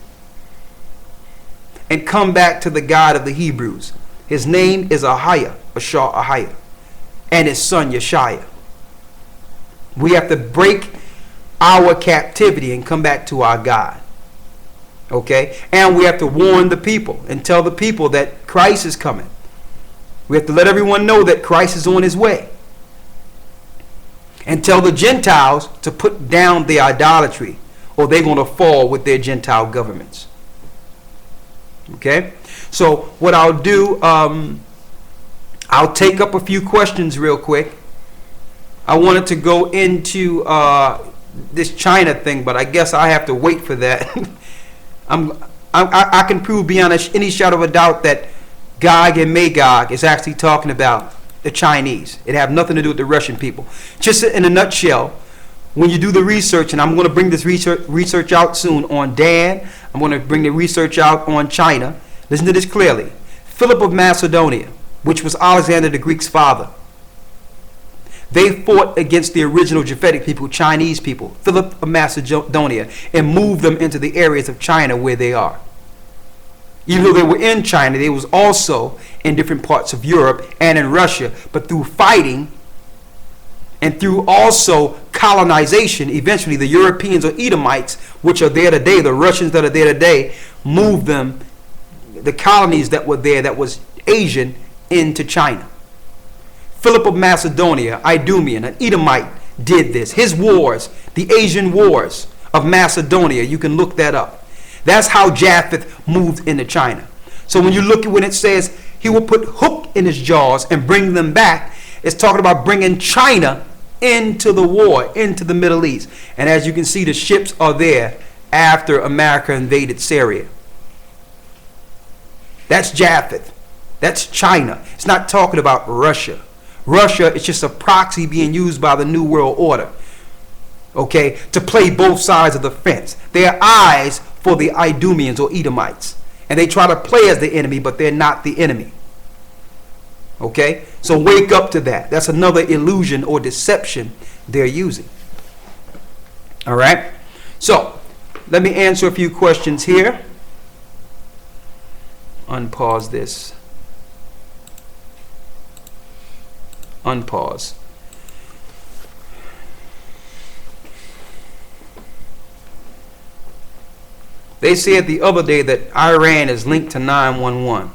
and come back to the God of the Hebrews. His name is Ahiah, and his son Yeshaya. We have to break our captivity and come back to our God. Okay? And we have to warn the people and tell the people that Christ is coming. We have to let everyone know that Christ is on his way. And tell the Gentiles to put down their idolatry, or they're going to fall with their Gentile governments. Okay? So what I'll do, I'll take up a few questions real quick. I wanted to go into this China thing, but I guess I have to wait for that. I can prove beyond any shadow of a doubt that Gog and Magog is actually talking about the Chinese. It have nothing to do with the Russian people. Just in a nutshell, when you do the research, and I'm going to bring this research out soon on Dan, I'm going to bring the research out on China. Listen to this clearly. Philip of Macedonia, which was Alexander the Greek's father, they fought against the original Japhetic people, Chinese people, Philip of Macedonia, and moved them into the areas of China where they are. Even though they were in China, they was also in different parts of Europe and in Russia. But through fighting and through also colonization, eventually the Europeans or Edomites, which are there today, the Russians that are there today, moved them, the colonies that were there that was Asian, into China. Philip of Macedonia, Idumean, an Edomite, did this. His wars, the Asian wars of Macedonia, you can look that up. That's how Japheth moved into China. So when you look at when it says he will put hook in his jaws and bring them back, it's talking about bringing China into the war, into the Middle East. And as you can see, the ships are there after America invaded Syria. That's Japheth. That's China. It's not talking about Russia. Russia is just a proxy being used by the New World Order, okay, to play both sides of the fence. They are eyes for the Idumeans or Edomites, and they try to play as the enemy, but they're not the enemy. Okay, so wake up to that. That's another illusion or deception they're using. All right, so let me answer a few questions here. unpause this. Unpause. They said the other day that Iran is linked to 911.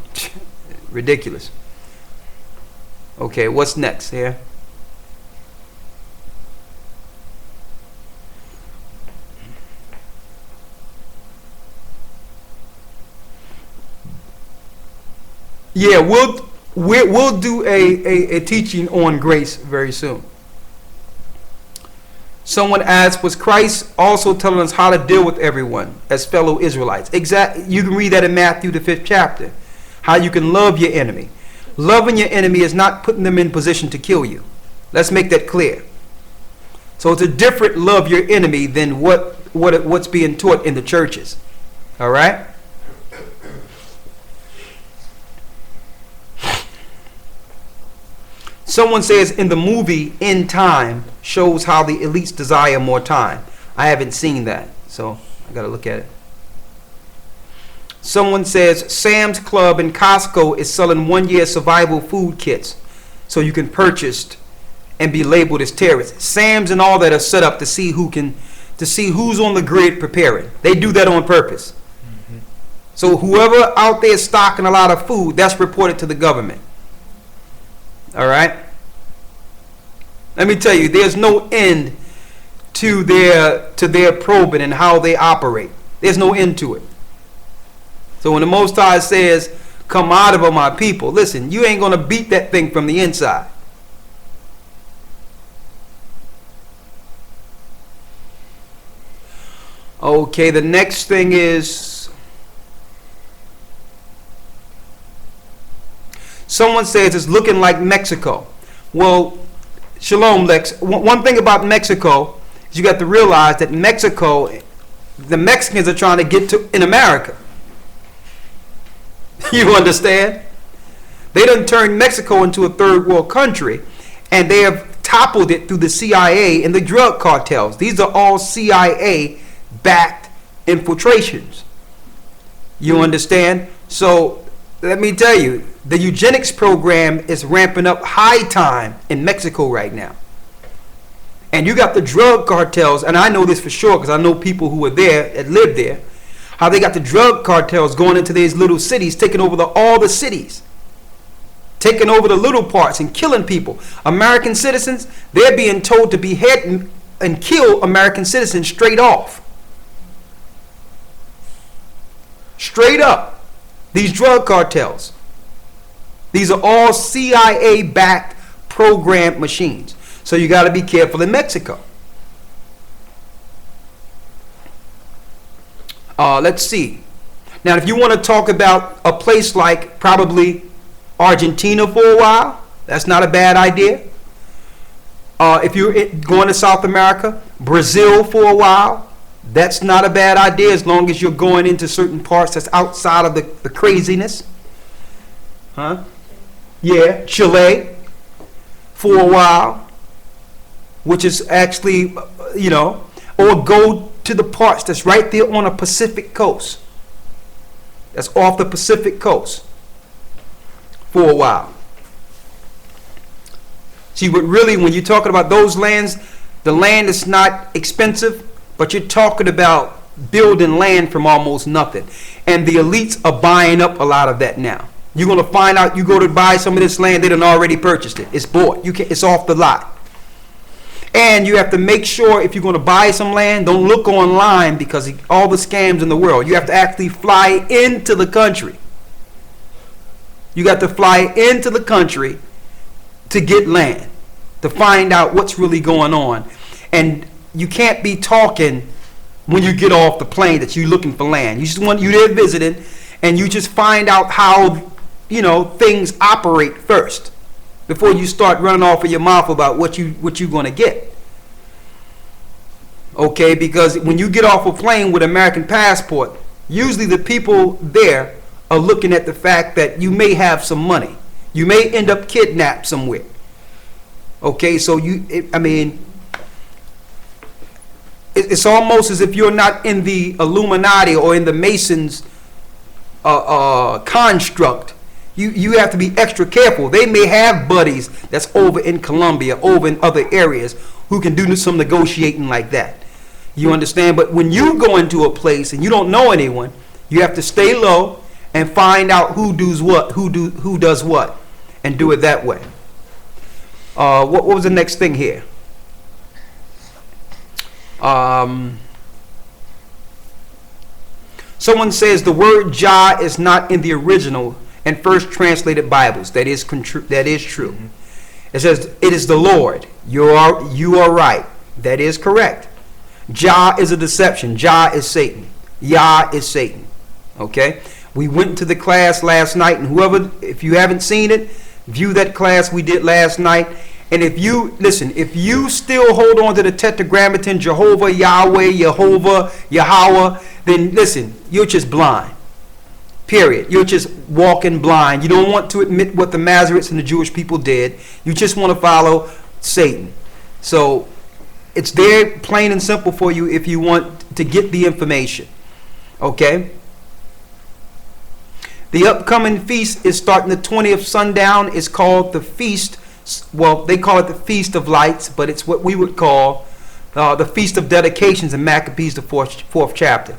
Ridiculous. Okay, what's next here? Yeah, we'll do a teaching on grace very soon. Someone asked, was Christ also telling us how to deal with everyone as fellow Israelites? Exactly. You can read that in Matthew, the 5th chapter. How you can love your enemy. Loving your enemy is not putting them in position to kill you. Let's make that clear. So it's a different love your enemy than what's being taught in the churches. All right? Someone says in the movie In Time shows how the elites desire more time. I haven't seen that, so I got to look at it. Someone says Sam's Club and Costco is selling 1-year survival food kits so you can purchase and be labeled as terrorists. Sam's and all that are set up to see who's on the grid preparing. They do that on purpose. Mm-hmm. So whoever out there is stocking a lot of food, that's reported to the government. All right. Let me tell you, there's no end to their probing and how they operate. There's no end to it. So when the Most High says, "Come out of my people," listen, you ain't gonna beat that thing from the inside. Okay, the next thing is, someone says it's looking like Mexico. Well, shalom, Lex. One thing about Mexico is you got to realize that Mexico, the Mexicans are trying to get to in America. You understand? They done turned Mexico into a third world country, and they have toppled it through the CIA and the drug cartels. These are all CIA-backed infiltrations. You understand? So let me tell you, the eugenics program is ramping up high time in Mexico right now. And you got the drug cartels, and I know this for sure because I know people who were there that lived there, how they got the drug cartels going into these little cities, taking over all the cities, taking over the little parts and killing people. American citizens, they're being told to behead and kill American citizens straight off. Straight up. These drug cartels. These are all CIA-backed programmed machines. So you got to be careful in Mexico. Let's see. Now, if you want to talk about a place like probably Argentina for a while, that's not a bad idea. If you're going to South America, Brazil for a while, that's not a bad idea as long as you're going into certain parts that's outside of the craziness. Huh? Yeah, Chile for a while, which is actually, or go to the parts that's right there on the Pacific coast. That's off the Pacific coast for a while. See, but really, when you're talking about those lands, the land is not expensive, but you're talking about building land from almost nothing. And the elites are buying up a lot of that now. You're going to find out, you go to buy some of this land, they done already purchased it. It's bought. It's off the lot. And you have to make sure if you're going to buy some land, don't look online because all the scams in the world. You have to actually fly into the country. You got to fly into the country to get land, to find out what's really going on. And you can't be talking when you get off the plane that you're looking for land. You're there visiting, and you just find out how, things operate first before you start running off of your mouth about what you're going to get. Okay, because when you get off a plane with American passport, usually the people there are looking at the fact that you may have some money. You may end up kidnapped somewhere. Okay, so it's almost as if you're not in the Illuminati or in the Masons construct. You have to be extra careful. They may have buddies that's over in Colombia, over in other areas, who can do some negotiating like that. You understand? But when you go into a place and you don't know anyone, you have to stay low and find out who does what, and do it that way. What was the next thing here? Someone says the word Jah is not in the original and first translated Bibles. That is true. Mm-hmm. It says it is the Lord. You are right. That is correct. Jah is a deception. Jah is Satan. Yah is Satan. Okay? We went to the class last night, and if you haven't seen it, view that class we did last night. And if you still hold on to the Tetragrammaton, Jehovah, Yahweh, Yehovah, Yahweh, then listen, you're just blind. Period. You're just walking blind. You don't want to admit what the Masoretes and the Jewish people did. You just want to follow Satan. So it's there plain and simple for you if you want to get the information. Okay? The upcoming feast is starting the 20th sundown. It's called the Feast. Well, they call it the Feast of Lights, but it's what we would call the Feast of Dedications in Maccabees, the fourth chapter.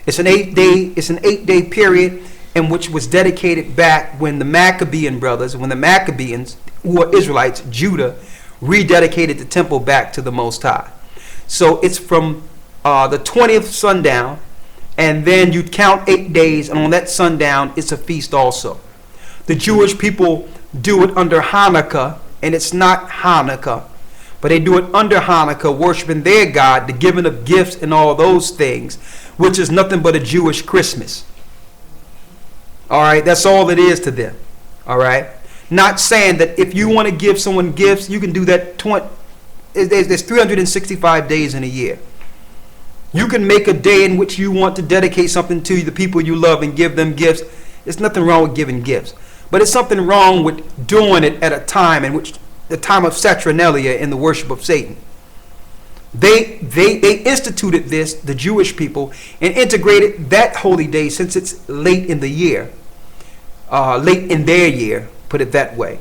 It's an 8-day period in which was dedicated back when the Maccabean brothers, when the Maccabeans, who are Israelites, Judah, rededicated the temple back to the Most High. So it's from the 20th sundown, and then you count 8 days, and on that sundown, it's a feast also. The Jewish people do it under Hanukkah, and it's not Hanukkah, but they do it under Hanukkah, worshiping their God, the giving of gifts and all those things, which is nothing but a Jewish Christmas. All right, that's all it is to them. All right, not saying that if you want to give someone gifts, you can do that. There's 365 days in a year. You can make a day in which you want to dedicate something to the people you love and give them gifts. There's nothing wrong with giving gifts. But it's something wrong with doing it at a time in which the time of Saturnalia in the worship of Satan. They instituted this, the Jewish people, and integrated that holy day since it's late in the year, late in their year, put it that way.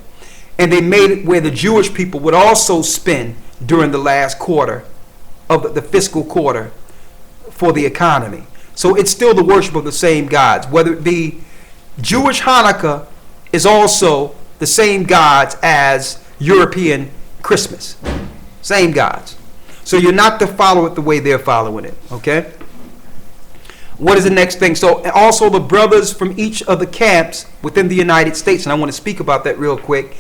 And they made it where the Jewish people would also spend during the last quarter of the fiscal quarter for the economy. So it's still the worship of the same gods, whether it be Jewish Hanukkah is also the same gods as European Christmas. Same gods. So you're not to follow it the way they're following it. Okay? What is the next thing? So also the brothers from each of the camps within the United States, and I want to speak about that real quick.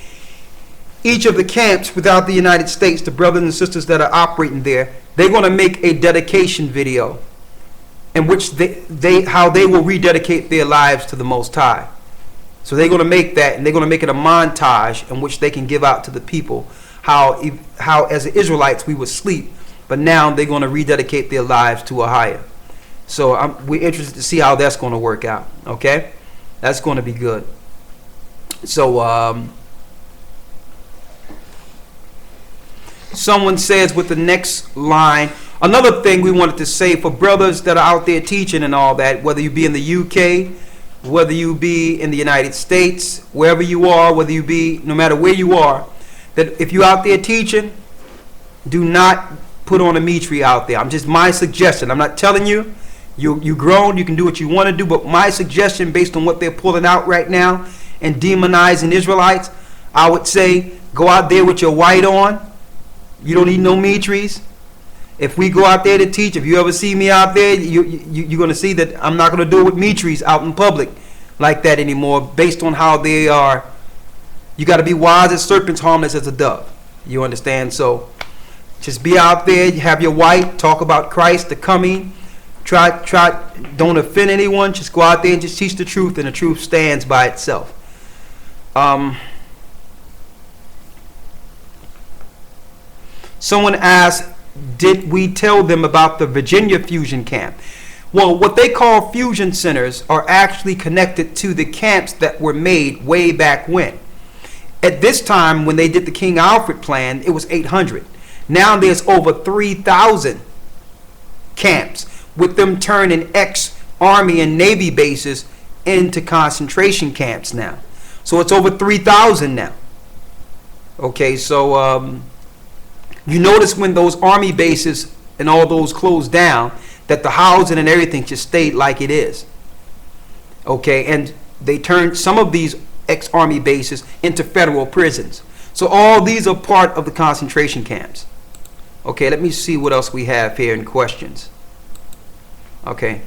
Each of the camps without the United States, the brothers and sisters that are operating there, they're going to make a dedication video in which how they will rededicate their lives to the Most High. So they're going to make that, and they're going to make it a montage in which they can give out to the people how as the Israelites we would sleep, but now they're going to rededicate their lives to a higher. So we're interested to see how that's going to work out. Okay, that's going to be good. So someone says with the next line, another thing we wanted to say for brothers that are out there teaching and all that, whether you be in the UK, whether you be in the United States, wherever you are, whether you be, no matter where you are, that if you're out there teaching, do not put on a Mitri out there. I'm just my suggestion. I'm not telling you. You grown, you can do what you want to do, but my suggestion based on what they're pulling out right now and demonizing Israelites, I would say go out there with your white on. You don't need no Mitris. If we go out there to teach, if you ever see me out there, you're going to see that I'm not going to do it with Mitris out in public like that anymore, based on how they are. You got to be wise as serpents, harmless as a dove. You understand? So just be out there, you have your white, talk about Christ, the coming. Don't offend anyone. Just go out there and just teach the truth, and the truth stands by itself. Someone asked, did we tell them about the Virginia fusion camp? Well, what they call fusion centers are actually connected to the camps that were made way back when. At this time, when they did the King Alfred plan, it was 800. Now there's over 3,000 camps, with them turning ex-Army and Navy bases into concentration camps now. So it's over 3,000 now. Okay, so you notice when those army bases and all those closed down, that the housing and everything just stayed like it is. Okay, and they turned some of these ex-army bases into federal prisons. So all these are part of the concentration camps. Okay, let me see what else we have here in questions. Okay.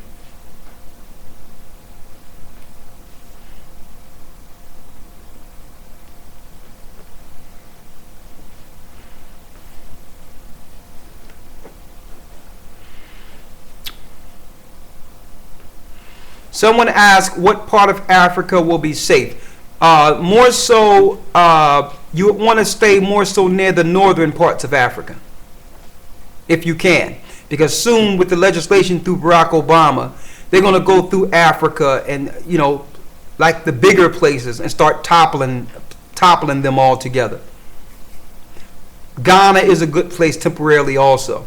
Someone asked, what part of Africa will be safe? More so, you want to stay more so near the northern parts of Africa, if you can. Because soon, with the legislation through Barack Obama, they're going to go through Africa and, you know, like the bigger places, and start toppling them all together. Ghana is a good place temporarily also.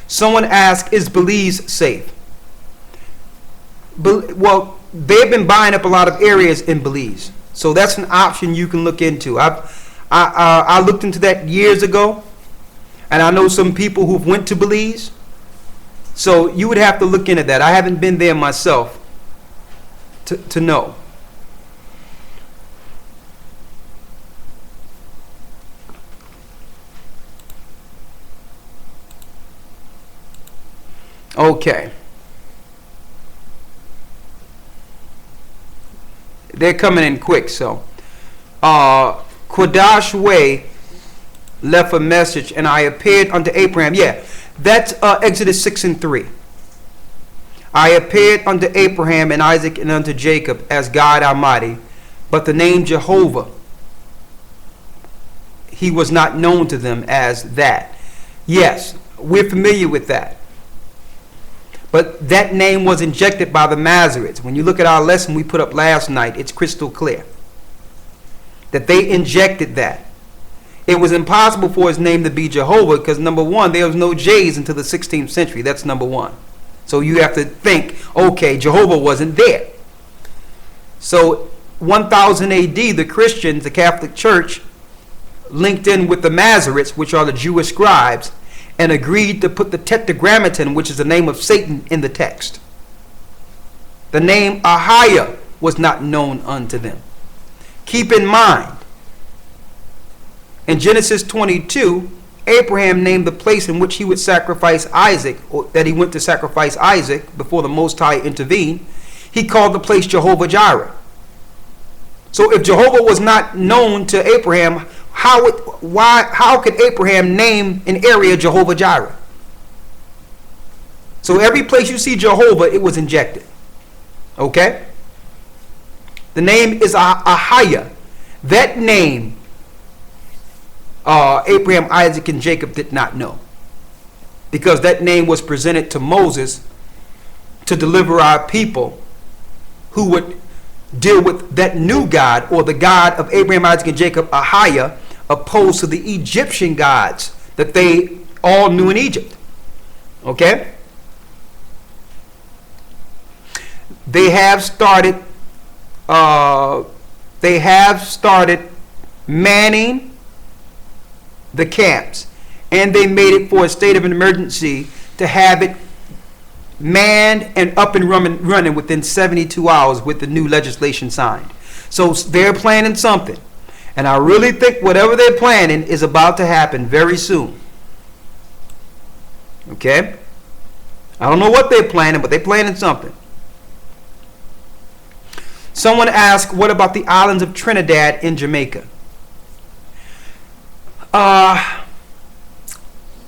Someone asked, is Belize safe? Well, they've been buying up a lot of areas in Belize, so that's an option you can look into. I looked into that years ago, and I know some people who've went to Belize, so you would have to look into that. I haven't been there myself to know. Okay. They're coming in quick, so. Quadash Way left a message, and I appeared unto Abraham. Yeah, that's Exodus 6:3. I appeared unto Abraham and Isaac and unto Jacob as God Almighty, but the name Jehovah, he was not known to them as that. Yes, we're familiar with that. But that name was injected by the Masoretes. When you look at our lesson we put up last night, it's crystal clear that they injected that. It was impossible for his name to be Jehovah because, number one, there was no J's until the 16th century. That's number one. So you have to think, okay, Jehovah wasn't there. So 1000 AD, the Christians, the Catholic Church, linked in with the Masoretes, which are the Jewish scribes, and agreed to put the Tetragrammaton, which is the name of Satan, in the text. The name Ahiah was not known unto them. Keep in mind, in Genesis 22, Abraham named the place in which he would sacrifice Isaac, or that he went to sacrifice Isaac before the Most High intervened. He called the place Jehovah Jireh. So if Jehovah was not known to Abraham, how could Abraham name an area Jehovah Jireh? So every place you see Jehovah, it was injected. Okay? The name is Ahiah. That name, Abraham, Isaac, and Jacob did not know. Because that name was presented to Moses to deliver our people who would deal with that new God, or the God of Abraham, Isaac, and Jacob, Ahiah, opposed to the Egyptian gods that they all knew in Egypt. Okay? They have started manning the camps, and they made it for a state of an emergency to have it manned and up and running within 72 hours with the new legislation signed. So they're planning something. And I really think whatever they're planning is about to happen very soon. Okay? I don't know what they're planning, but they're planning something. Someone asked, what about the islands of Trinidad in Jamaica?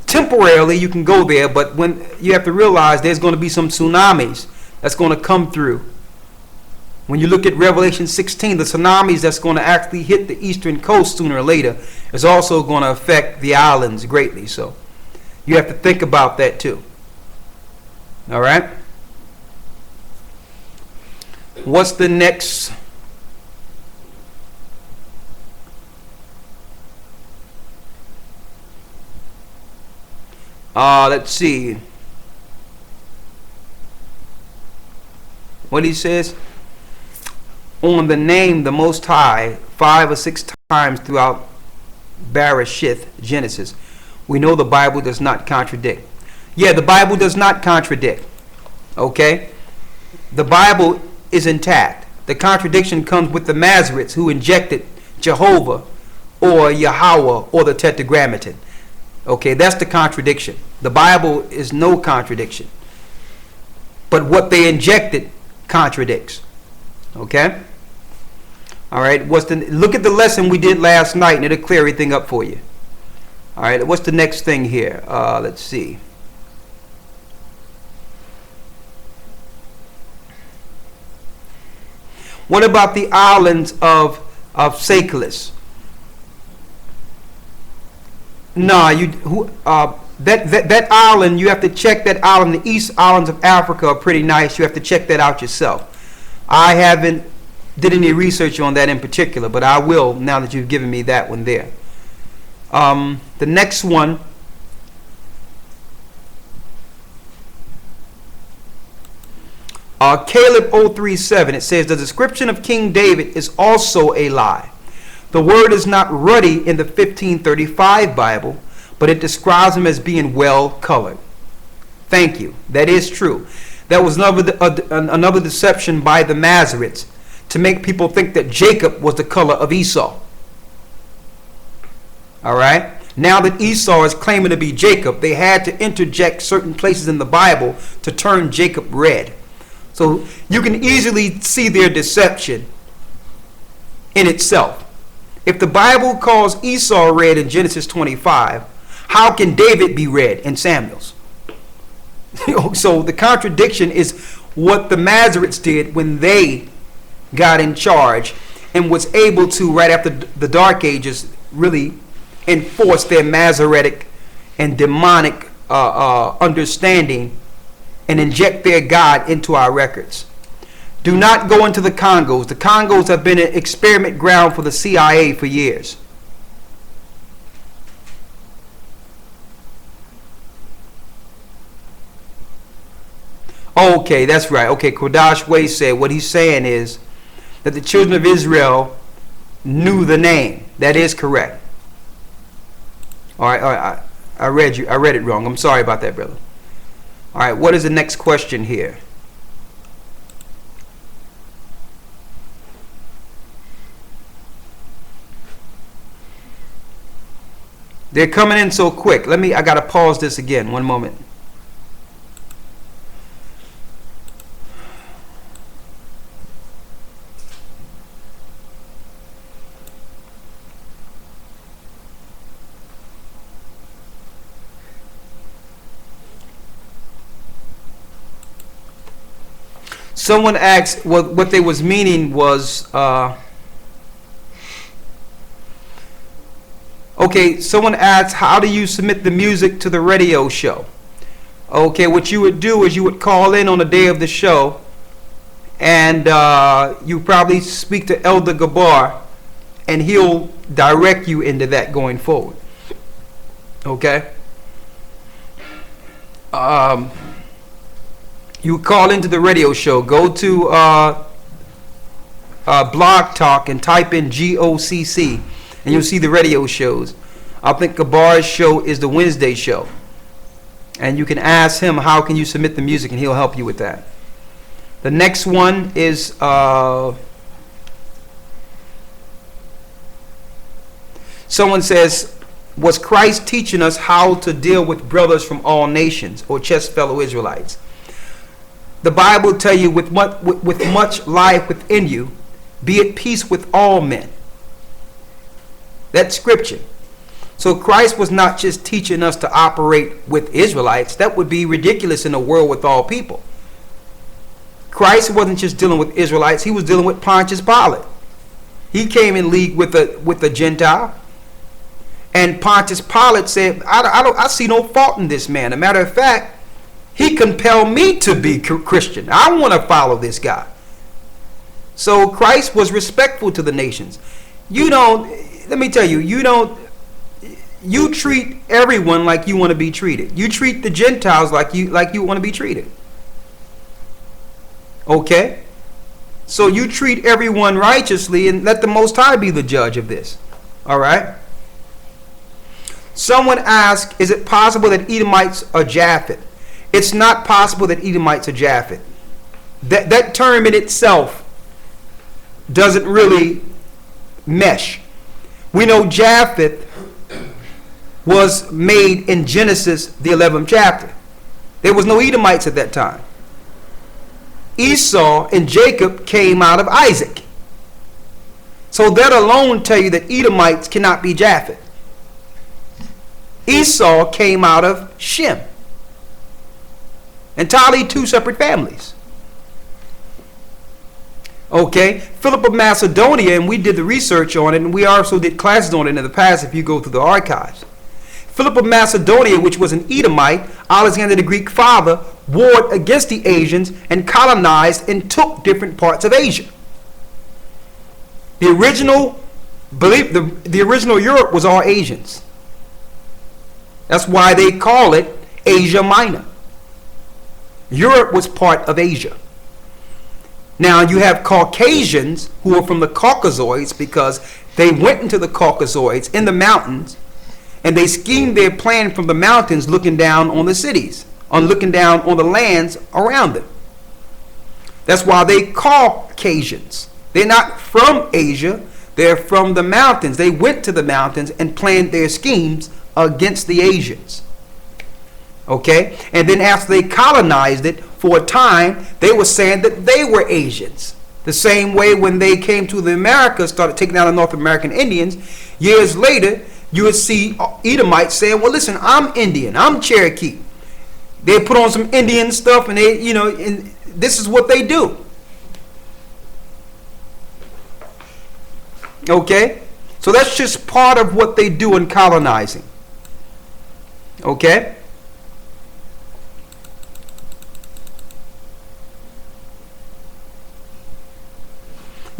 Temporarily, you can go there, but when you have to realize there's going to be some tsunamis that's going to come through. When you look at Revelation 16, the tsunamis that's going to actually hit the eastern coast sooner or later is also going to affect the islands greatly. So you have to think about that too. All right? What's the next? Let's see. What he says? On the name the Most High 5 or 6 times throughout Bereshith, Genesis. We know the Bible does not contradict. Yeah, the Bible does not contradict. Okay? The Bible is intact. The contradiction comes with the Masoretes who injected Jehovah or Yahweh or the Tetragrammaton. Okay, that's the contradiction. The Bible is no contradiction. But what they injected contradicts. Okay? All right, look at the lesson we did last night and it'll clear everything up for you. All right, what's the next thing here? Let's see. What about the islands of Seychelles? No, that island, you have to check that island. The East Islands of Africa are pretty nice. You have to check that out yourself. I haven't did any research on that in particular, but I will now that you've given me that one there. The next one, Caleb 037, it says, the description of King David is also a lie. The word is not ruddy in the 1535 Bible, but it describes him as being well colored. Thank you. That is true. That was another deception by the Masoretes to make people think that Jacob was the color of Esau. All right? Now that Esau is claiming to be Jacob, they had to interject certain places in the Bible to turn Jacob red. So you can easily see their deception in itself. If the Bible calls Esau red in Genesis 25, how can David be red in Samuel's? So the contradiction is what the Masoretes did when they got in charge and was able to, right after the Dark Ages, really enforce their Masoretic and demonic understanding and inject their God into our records. Do not go into the Congos. The Congos have been an experiment ground for the CIA for years. Okay, that's right. Okay, Kodash Way said what he's saying is that the children of Israel knew the name. That is correct. All right, I read it wrong. I'm sorry about that, brother. All right, what is the next question here? They're coming in so quick. I gotta pause this again. One moment. Someone asked what they was meaning was, okay, someone asked, how do you submit the music to the radio show? Okay, what you would do is you would call in on the day of the show and you probably speak to Elder Gabar and he'll direct you into that going forward. Okay? You call into the radio show. Go to Blog Talk and type in GOCC, and you'll see the radio shows. I think Gabar's show is the Wednesday show, and you can ask him how can you submit the music, and he'll help you with that. The next one is someone says, was Christ teaching us how to deal with brothers from all nations or just fellow Israelites? The Bible tell you with much life within you, be at peace with all men. That's scripture. So Christ was not just teaching us to operate with Israelites. That would be ridiculous in a world with all people. Christ wasn't just dealing with Israelites. He was dealing with Pontius Pilate. He came in league with a Gentile. And Pontius Pilate said, I see no fault in this man. As a matter of fact, he compelled me to be Christian. I want to follow this guy. So Christ was respectful to the nations. Let me tell you, you treat everyone like you want to be treated. You treat the Gentiles like you want to be treated. Okay? So you treat everyone righteously and let the Most High be the judge of this. All right? Someone asked, is it possible that Edomites are Japheth? It's not possible that Edomites are Japheth. That term in itself doesn't really mesh. We know Japheth was made in Genesis, the 11th chapter. There was no Edomites at that time. Esau and Jacob came out of Isaac. So that alone tell you that Edomites cannot be Japheth. Esau came out of Shem. Entirely two separate families. Okay, Philip of Macedonia, and we did the research on it, and we also did classes on it in the past if you go through the archives. Philip of Macedonia, which was an Edomite, Alexander the Greek father, warred against the Asians and colonized and took different parts of Asia. The original Europe was all Asians. That's why they call it Asia Minor. Europe was part of Asia. Now you have Caucasians who are from the Caucasoids because they went into the Caucasoids in the mountains and they schemed their plan from the mountains looking down on the cities, looking down on the lands around them. That's why they Caucasians. They're not from Asia, they're from the mountains. They went to the mountains and planned their schemes against the Asians. Okay? And then after they colonized it, for a time, they were saying that they were Asians. The same way when they came to the Americas, started taking out the North American Indians, years later, you would see Edomites saying, well, listen, I'm Indian, I'm Cherokee. They put on some Indian stuff and and this is what they do. Okay? So that's just part of what they do in colonizing. Okay?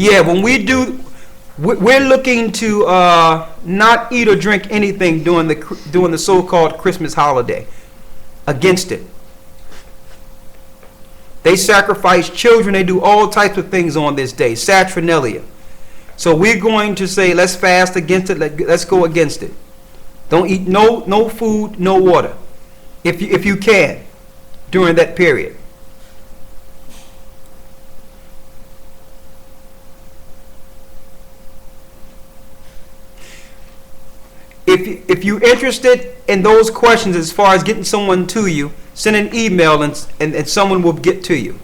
Yeah, when we do, we're looking to not eat or drink anything during the so-called Christmas holiday. Against it. They sacrifice children. They do all types of things on this day. Saturnalia. So we're going to say, let's fast against it. Let's go against it. Don't eat no food, no water, if you can, during that period. If you're interested in those questions as far as getting someone to you, send an email and someone will get to you.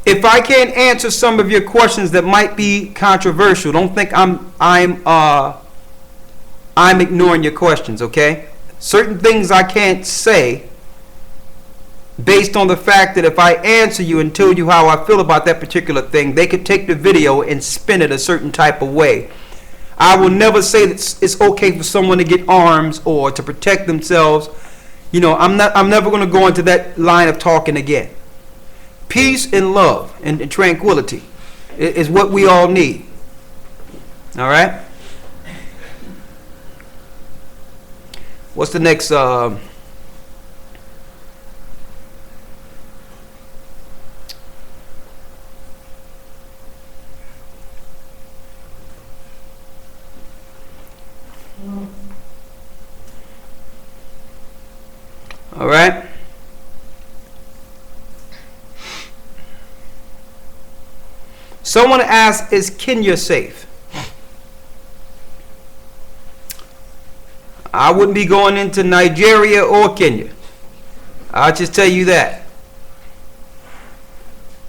If I can't answer some of your questions that might be controversial, don't think I'm ignoring your questions, okay? Certain things I can't say based on the fact that if I answer you and tell you how I feel about that particular thing, they could take the video and spin it a certain type of way. I will never say that it's okay for someone to get arms or to protect themselves. I'm never going to go into that line of talking again. Peace and love and tranquility is what we all need. All right? What's the next? All right. Someone asked, is Kenya safe? I wouldn't be going into Nigeria or Kenya. I'll just tell you that.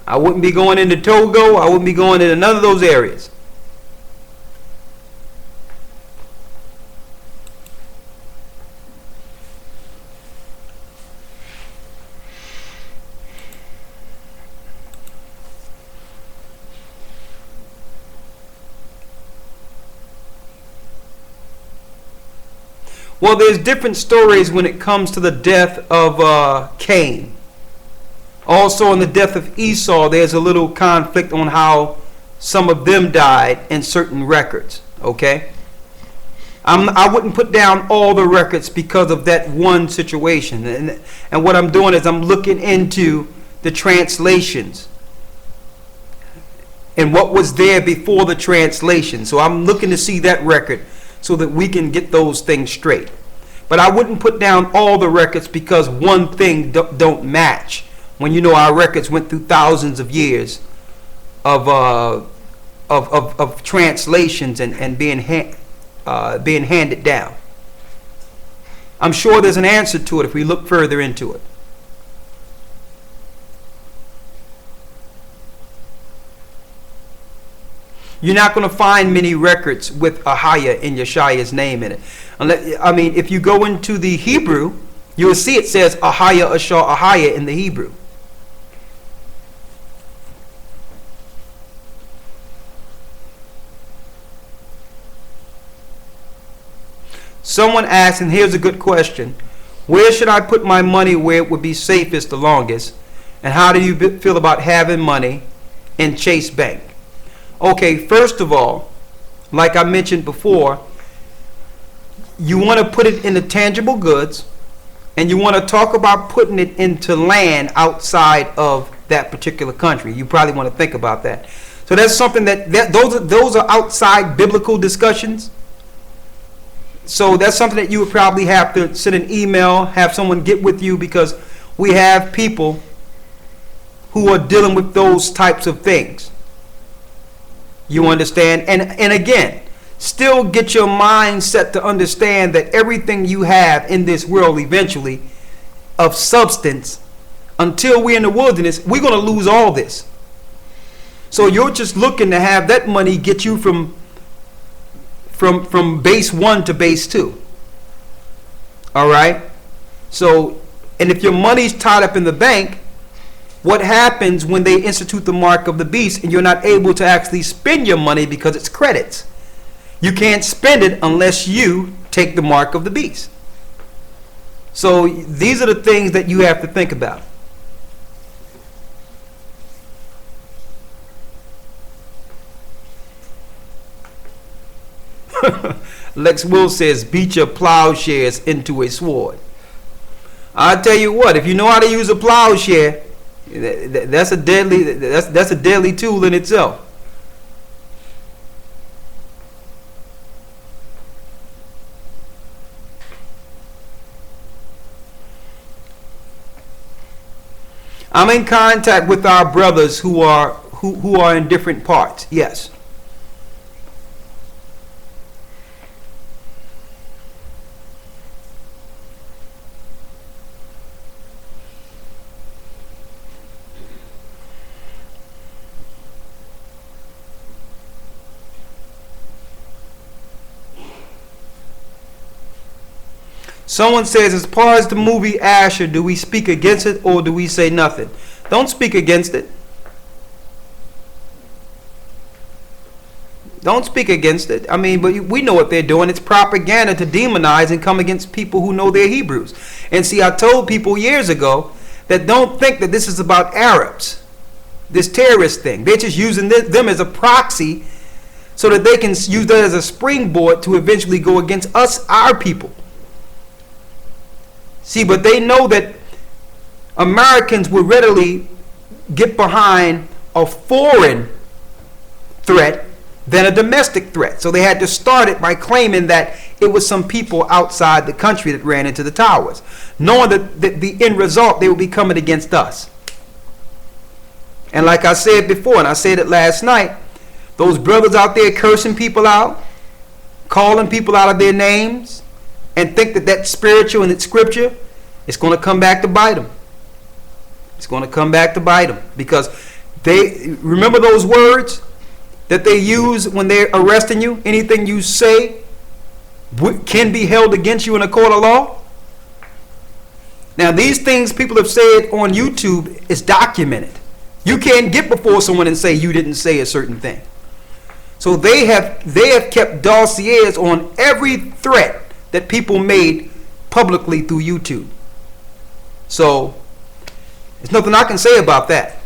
I wouldn't be going into Togo. I wouldn't be going into none of those areas. Well, there's different stories when it comes to the death of Cain. Also, in the death of Esau, there's a little conflict on how some of them died in certain records. Okay? I wouldn't put down all the records because of that one situation. And what I'm doing is I'm looking into the translations and what was there before the translation. So I'm looking to see that record so that we can get those things straight. But I wouldn't put down all the records because one thing don't match. When you know our records went through thousands of years of translations and being handed down. I'm sure there's an answer to it if we look further into it. You're not going to find many records with Ahiah in Yeshaya's name in it. If you go into the Hebrew, you'll see it says Ahiah, Ashar, Ahiah in the Hebrew. Someone asked, and here's a good question, where should I put my money where it would be safest the longest? And how do you feel about having money in Chase Bank? Okay, first of all, like I mentioned before, you want to put it into tangible goods, and you want to talk about putting it into land outside of that particular country. You probably want to think about that. So that's something those are outside biblical discussions. So that's something that you would probably have to send an email, have someone get with you, because we have people who are dealing with those types of things. You understand? And again, still get your mind set to understand that everything you have in this world eventually of substance, until we're in the wilderness, we're going to lose all this. So you're just looking to have that money get you from base 1 to base 2. All right? So, and if your money's tied up in the bank, what happens when they institute the mark of the beast and you're not able to actually spend your money because it's credits? You can't spend it unless you take the mark of the beast. So these are the things that you have to think about. Lex Will says, beat your plowshares into a sword. I'll tell you what, if you know how to use a plowshare, that's a deadly tool in itself. I'm in contact with our brothers who are in different parts. Yes. Someone says, as far as the movie Asher, do we speak against it or do we say nothing? Don't speak against it. Don't speak against it. But we know what they're doing. It's propaganda to demonize and come against people who know they're Hebrews. And see, I told people years ago that don't think that this is about Arabs, this terrorist thing. They're just using them as a proxy so that they can use that as a springboard to eventually go against us, our people. See, but they know that Americans would readily get behind a foreign threat than a domestic threat. So they had to start it by claiming that it was some people outside the country that ran into the towers, knowing that the end result, they would be coming against us. And like I said before, and I said it last night, those brothers out there cursing people out, calling people out of their names, and think that that's spiritual and it's scripture, it's going to come back to bite them. It's going to come back to bite them, because they remember those words that they use when they're arresting you. Anything you say can be held against you in a court of law. Now, these things people have said on YouTube is documented. You can't get before someone and say you didn't say a certain thing. So they have kept dossiers on every threat that people made publicly through YouTube. So there's nothing I can say about that.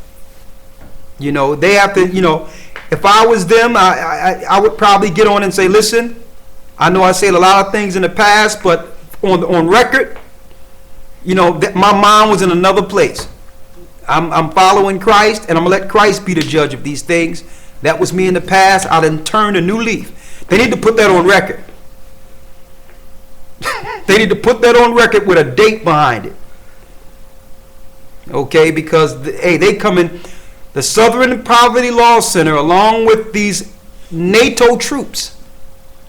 You know, they have to, you know, if I was them, I would probably get on and say, listen, I know I said a lot of things in the past, but on record, you know, my mind was in another place. I'm following Christ, and I'm going to let Christ be the judge of these things. That was me in the past. I done turned a new leaf. They need to put that on record. They need to put that on record with a date behind it. Okay, because, hey, they come in, the Southern Poverty Law Center, along with these NATO troops,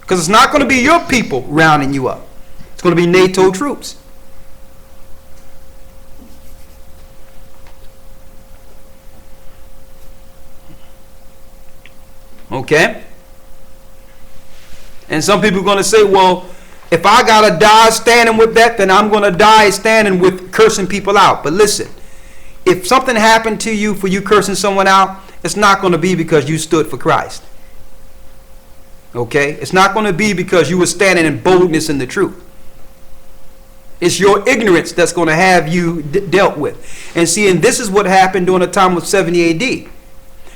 because it's not going to be your people rounding you up. It's going to be NATO troops. Okay? And some people are going to say, well, if I got to die standing with that, then I'm going to die standing with cursing people out. But listen, if something happened to you for you cursing someone out, it's not going to be because you stood for Christ. Okay? It's not going to be because you were standing in boldness in the truth. It's your ignorance that's going to have you dealt with. And see, and this is what happened during the time of 70 A.D.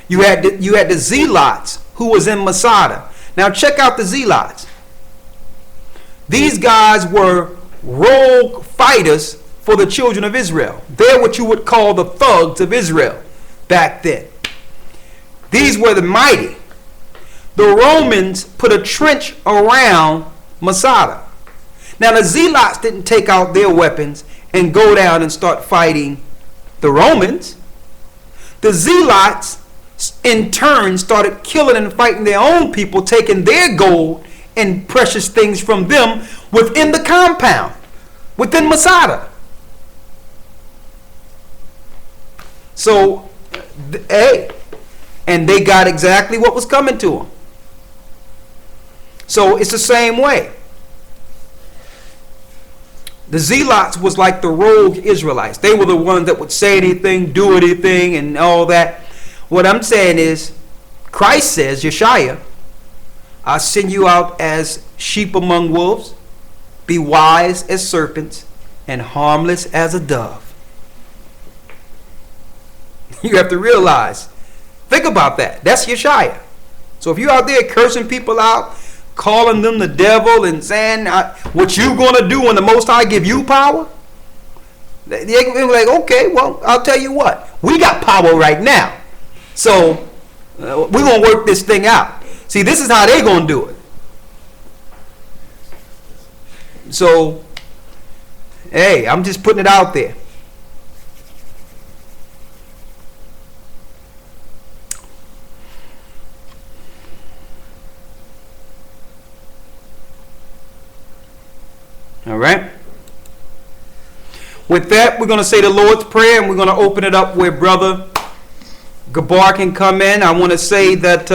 You had the zealots who was in Masada. Now check out the zealots. These guys were rogue fighters for the children of Israel. They're what you would call the thugs of Israel back then. These were the mighty. The Romans put a trench around Masada. Now the zealots didn't take out their weapons and go down and start fighting the Romans. The zealots in turn started killing and fighting their own people, taking their gold and precious things from them within the compound, within Masada. So, hey, and they got exactly what was coming to them. So it's the same way. The zealots was like the rogue Israelites. They were the ones that would say anything, do anything, and all that. What I'm saying is, Christ says, Yeshua, I send you out as sheep among wolves. Be wise as serpents and harmless as a dove. You have to realize, think about that. That's Yeshua. So if you're out there cursing people out, calling them the devil and saying what you going to do when the Most High give you power, they're like, okay, well, I'll tell you what. We got power right now. So we're going to work this thing out. See, this is how they're going to do it. So, hey, I'm just putting it out there. All right. With that, we're going to say the Lord's Prayer, and we're going to open it up where Brother Gabar can come in. I want to say that